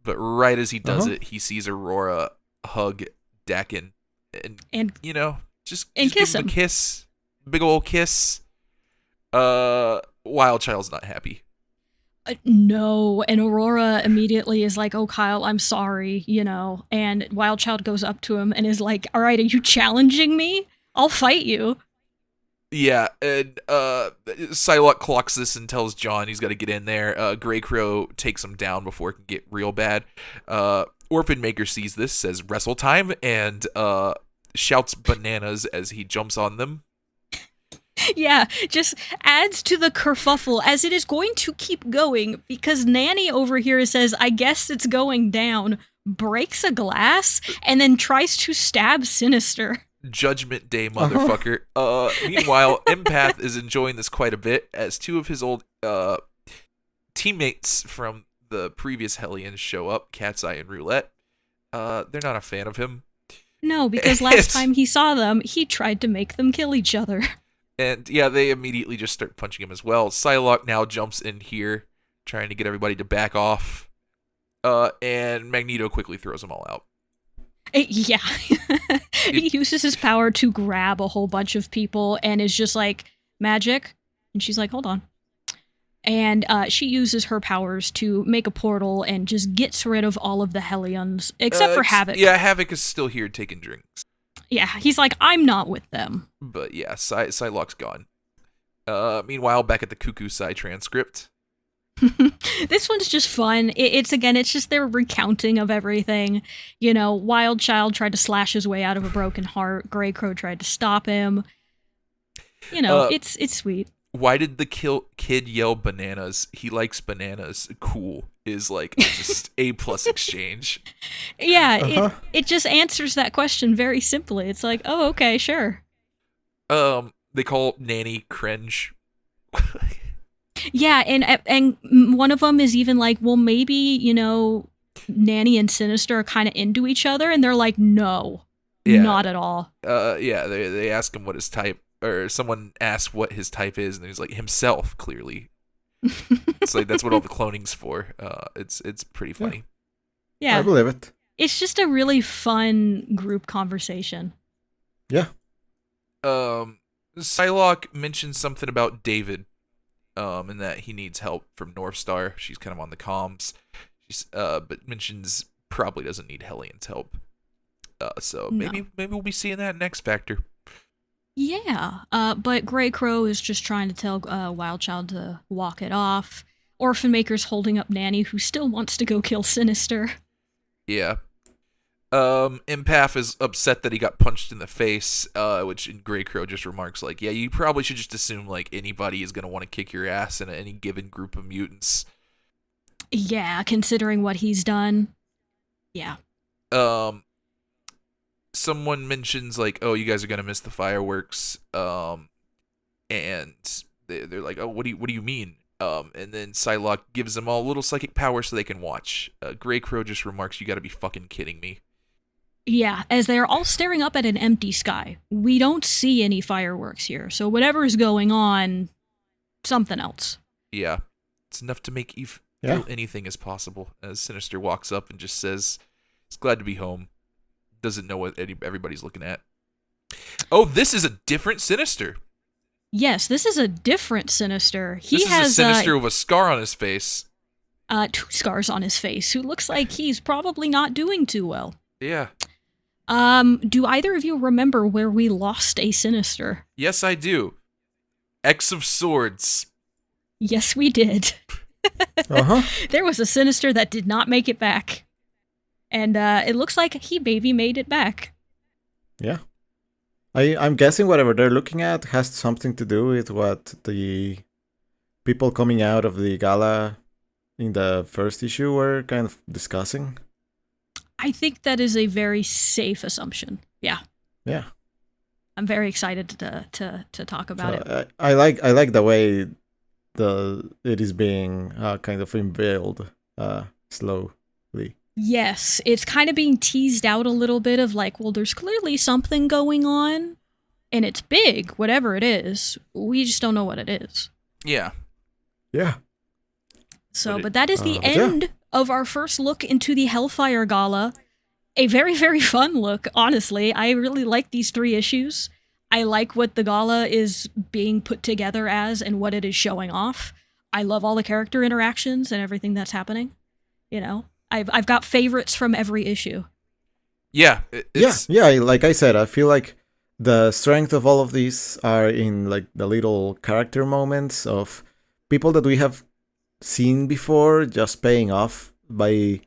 But right as he does it, he sees Aurora hug Dakin and just kiss give him him. A kiss. Big old kiss. Wild Child's not happy. No, and Aurora immediately is like, oh, Kyle, I'm sorry, and Wild Child goes up to him and is like, all right, are you challenging me? I'll fight you. Yeah, and Psylocke clocks this and tells John he's got to get in there. Grey Crow takes him down before it can get real bad. Orphan Maker sees this, says wrestle time, and shouts bananas as he jumps on them. Yeah, just adds to the kerfuffle as it is going to keep going because Nanny over here says, I guess it's going down, breaks a glass, and then tries to stab Sinister. Judgment Day, motherfucker. Meanwhile, Empath is enjoying this quite a bit as 2 of his old teammates from the previous Hellions show up, Cat's Eye and Roulette. They're not a fan of him. No, because last time he saw them, he tried to make them kill each other. And yeah, they immediately just start punching him as well. Psylocke now jumps in here, trying to get everybody to back off. And Magneto quickly throws them all out. Yeah. He uses his power to grab a whole bunch of people and is just like, magic? And she's like, hold on. And she uses her powers to make a portal and just gets rid of all of the Hellions, except for Havoc. Yeah, Havoc is still here taking drinks. Yeah, he's like, I'm not with them. But yeah, Psylocke's gone. Meanwhile, back at the Cuckoo Psy transcript. This one's just fun. It's just their recounting of everything. Wild Child tried to slash his way out of a broken heart. Grey Crow tried to stop him. It's sweet. Why did the kid yell bananas? He likes bananas. Cool. is like just A+ exchange. Yeah, it just answers that question very simply. It's like, oh, okay, sure. They call Nanny cringe. Yeah, and one of them is even like, well, maybe, Nanny and Sinister are kind of into each other, and they're like, no, not at all. Yeah, they ask him what his type, or someone asks what his type is, and he's like, himself, clearly. It's like, that's what all the cloning's for. It's pretty funny. Yeah. I believe it. It's just a really fun group conversation. Yeah. Psylocke mentions something about David, and that he needs help from Northstar. She's kind of on the comms. She's but mentions probably doesn't need Hellions' help. So maybe we'll be seeing that next Factor. Yeah, but Grey Crow is just trying to tell Wildchild to walk it off. Orphan Maker's holding up Nanny, who still wants to go kill Sinister. Yeah. Empath is upset that he got punched in the face, which Grey Crow just remarks like, yeah, you probably should just assume like anybody is going to want to kick your ass in any given group of mutants. Yeah, considering what he's done. Yeah. Someone mentions like, oh, you guys are going to miss the fireworks. And they're like, oh, what do you mean? And then Psylocke gives them all a little psychic power so they can watch. Grey Crow just remarks, you got to be fucking kidding me. Yeah, as they are all staring up at an empty sky. We don't see any fireworks here, so whatever is going on, something else. Yeah, it's enough to make Eve feel anything is possible. As Sinister walks up and just says, he's glad to be home. Doesn't know what everybody's looking at. Oh, this is a different Sinister. Yes, this is a different Sinister. This is a Sinister with a scar on his face. 2 scars on his face, who looks like he's probably not doing too well. Yeah. Do either of you remember where we lost a Sinister? Yes, I do. X of Swords. Yes, we did. There was a Sinister that did not make it back. And it looks like he maybe made it back. Yeah. I'm guessing whatever they're looking at has something to do with what the people coming out of the gala in the first issue were kind of discussing. I think that is a very safe assumption. Yeah. Yeah. I'm very excited to talk about it. I like the way it is being kind of unveiled slowly. Yes, it's kind of being teased out a little bit of like, well, there's clearly something going on, and it's big, whatever it is. We just don't know what it is. Yeah. Yeah. So, but that is the end of our first look into the Hellfire Gala. A very, very fun look, honestly. I really like these 3 issues. I like what the gala is being put together as and what it is showing off. I love all the character interactions and everything that's happening. I've got favorites from every issue. Yeah. Yeah. Like I said, I feel like the strength of all of these are in like the little character moments of people that we have seen before, just paying off by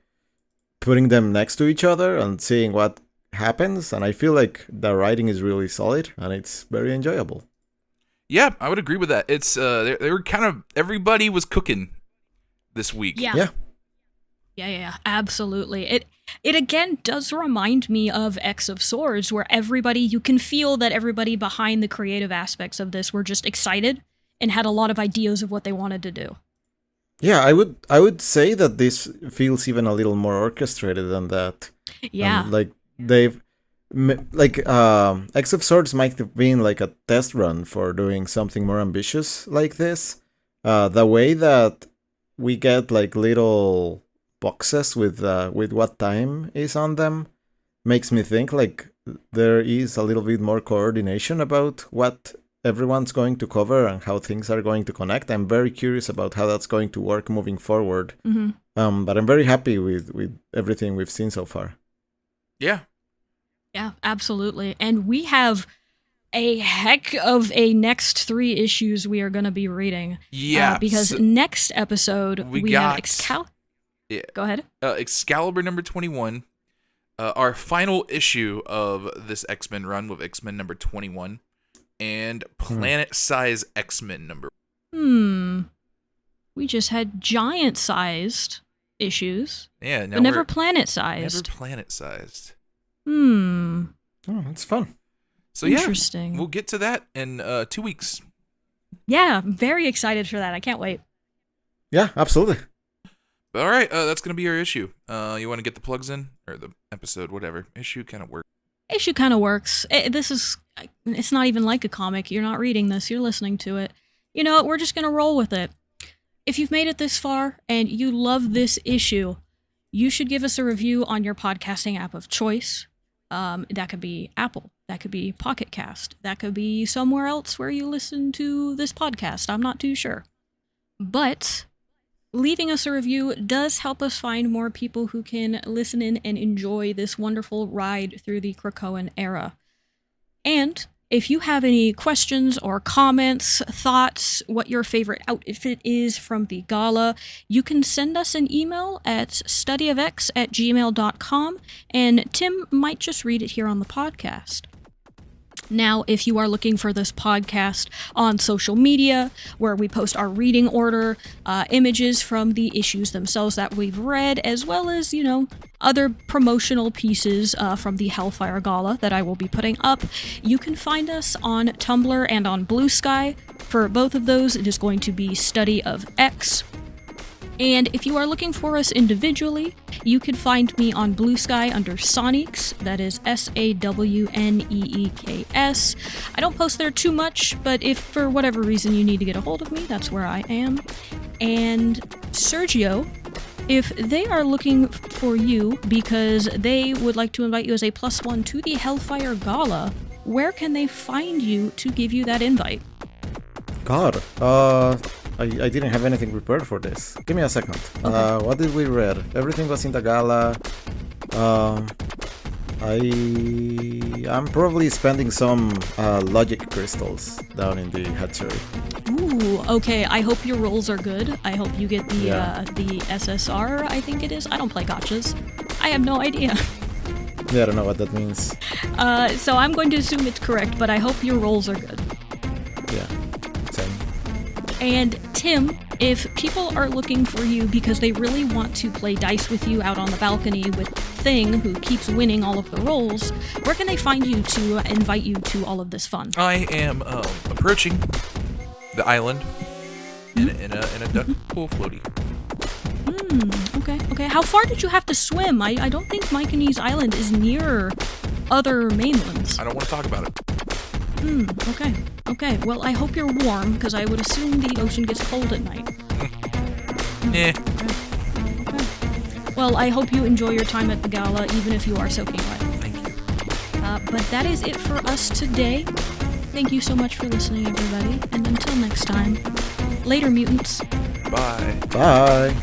putting them next to each other and seeing what happens. And I feel like the writing is really solid and it's very enjoyable. Yeah, I would agree with that. It's they were kind of, everybody was cooking this week. Yeah, absolutely. It again does remind me of X of Swords, where you can feel that everybody behind the creative aspects of this were just excited and had a lot of ideas of what they wanted to do. Yeah, I would say that this feels even a little more orchestrated than that. Yeah. Like X of Swords might have been like a test run for doing something more ambitious like this. The way that we get like little boxes with what time is on them makes me think like there is a little bit more coordination about what everyone's going to cover and how things are going to connect. I'm very curious about how that's going to work moving forward. Mm-hmm. But I'm very happy with everything we've seen so far. Yeah. Yeah, absolutely. And we have a heck of a next 3 issues we are going to be reading. Yeah. Because next episode we have Excalibur. Yeah. Go ahead. Excalibur number 21. Our final issue of this X-Men run with X-Men number 21. And Planet-Size X-Men number. We just had giant-sized issues. Yeah, now but never we're planet-sized. never planet-sized. Oh, that's fun. So yeah, Interesting. we'll get to that in 2 weeks. Yeah, very excited for that. I can't wait. Yeah, absolutely. But all right, that's gonna be our issue. You want to get the plugs in, or the episode, whatever. Issue kind of works. Issue kind of works. It's not even like a comic. You're not reading this. You're listening to it. You know what? We're just gonna roll with it. If you've made it this far and you love this issue, you should give us a review on your podcasting app of choice. That could be Apple. That could be Pocket Cast. That could be somewhere else where you listen to this podcast. I'm not too sure. But leaving us a review does help us find more people who can listen in and enjoy this wonderful ride through the Krakoan era. And if you have any questions or comments, thoughts, what your favorite outfit is from the gala, you can send us an email at studyofx@gmail.com, and Tim might just read it here on the podcast. Now, if you are looking for this podcast on social media, where we post our reading order, images from the issues themselves that we've read, as well as, other promotional pieces from the Hellfire Gala that I will be putting up, you can find us on Tumblr and on Blue Sky. For both of those, it is going to be Study of X. And if you are looking for us individually, you can find me on Blue Sky under Soniques, that is SAWNEEKS. I don't post there too much, but if for whatever reason you need to get a hold of me, that's where I am. And Sergio, if they are looking for you because they would like to invite you as a +1 to the Hellfire Gala, where can they find you to give you that invite? God, I didn't have anything prepared for this. Give me a second. Okay. What did we read? Everything was in the gala. I'm probably spending some logic crystals down in the hatchery. Ooh, okay. I hope your rolls are good. I hope you get the SSR, I think it is. I don't play gotchas. I have no idea. Yeah, I don't know what that means. So I'm going to assume it's correct, but I hope your rolls are good. Yeah, same. And Tim, if people are looking for you because they really want to play dice with you out on the balcony with Thing, who keeps winning all of the rolls, where can they find you to invite you to all of this fun? I am approaching the island in a duck pool floaty. Okay. How far did you have to swim? I don't think Mykonese Island is near other mainlands. I don't want to talk about it. Okay. Well, I hope you're warm, because I would assume the ocean gets cold at night. Yeah. Okay. Well, I hope you enjoy your time at the gala, even if you are soaking wet. Thank you. But that is it for us today. Thank you so much for listening, everybody, and until next time, later, mutants. Bye. Bye.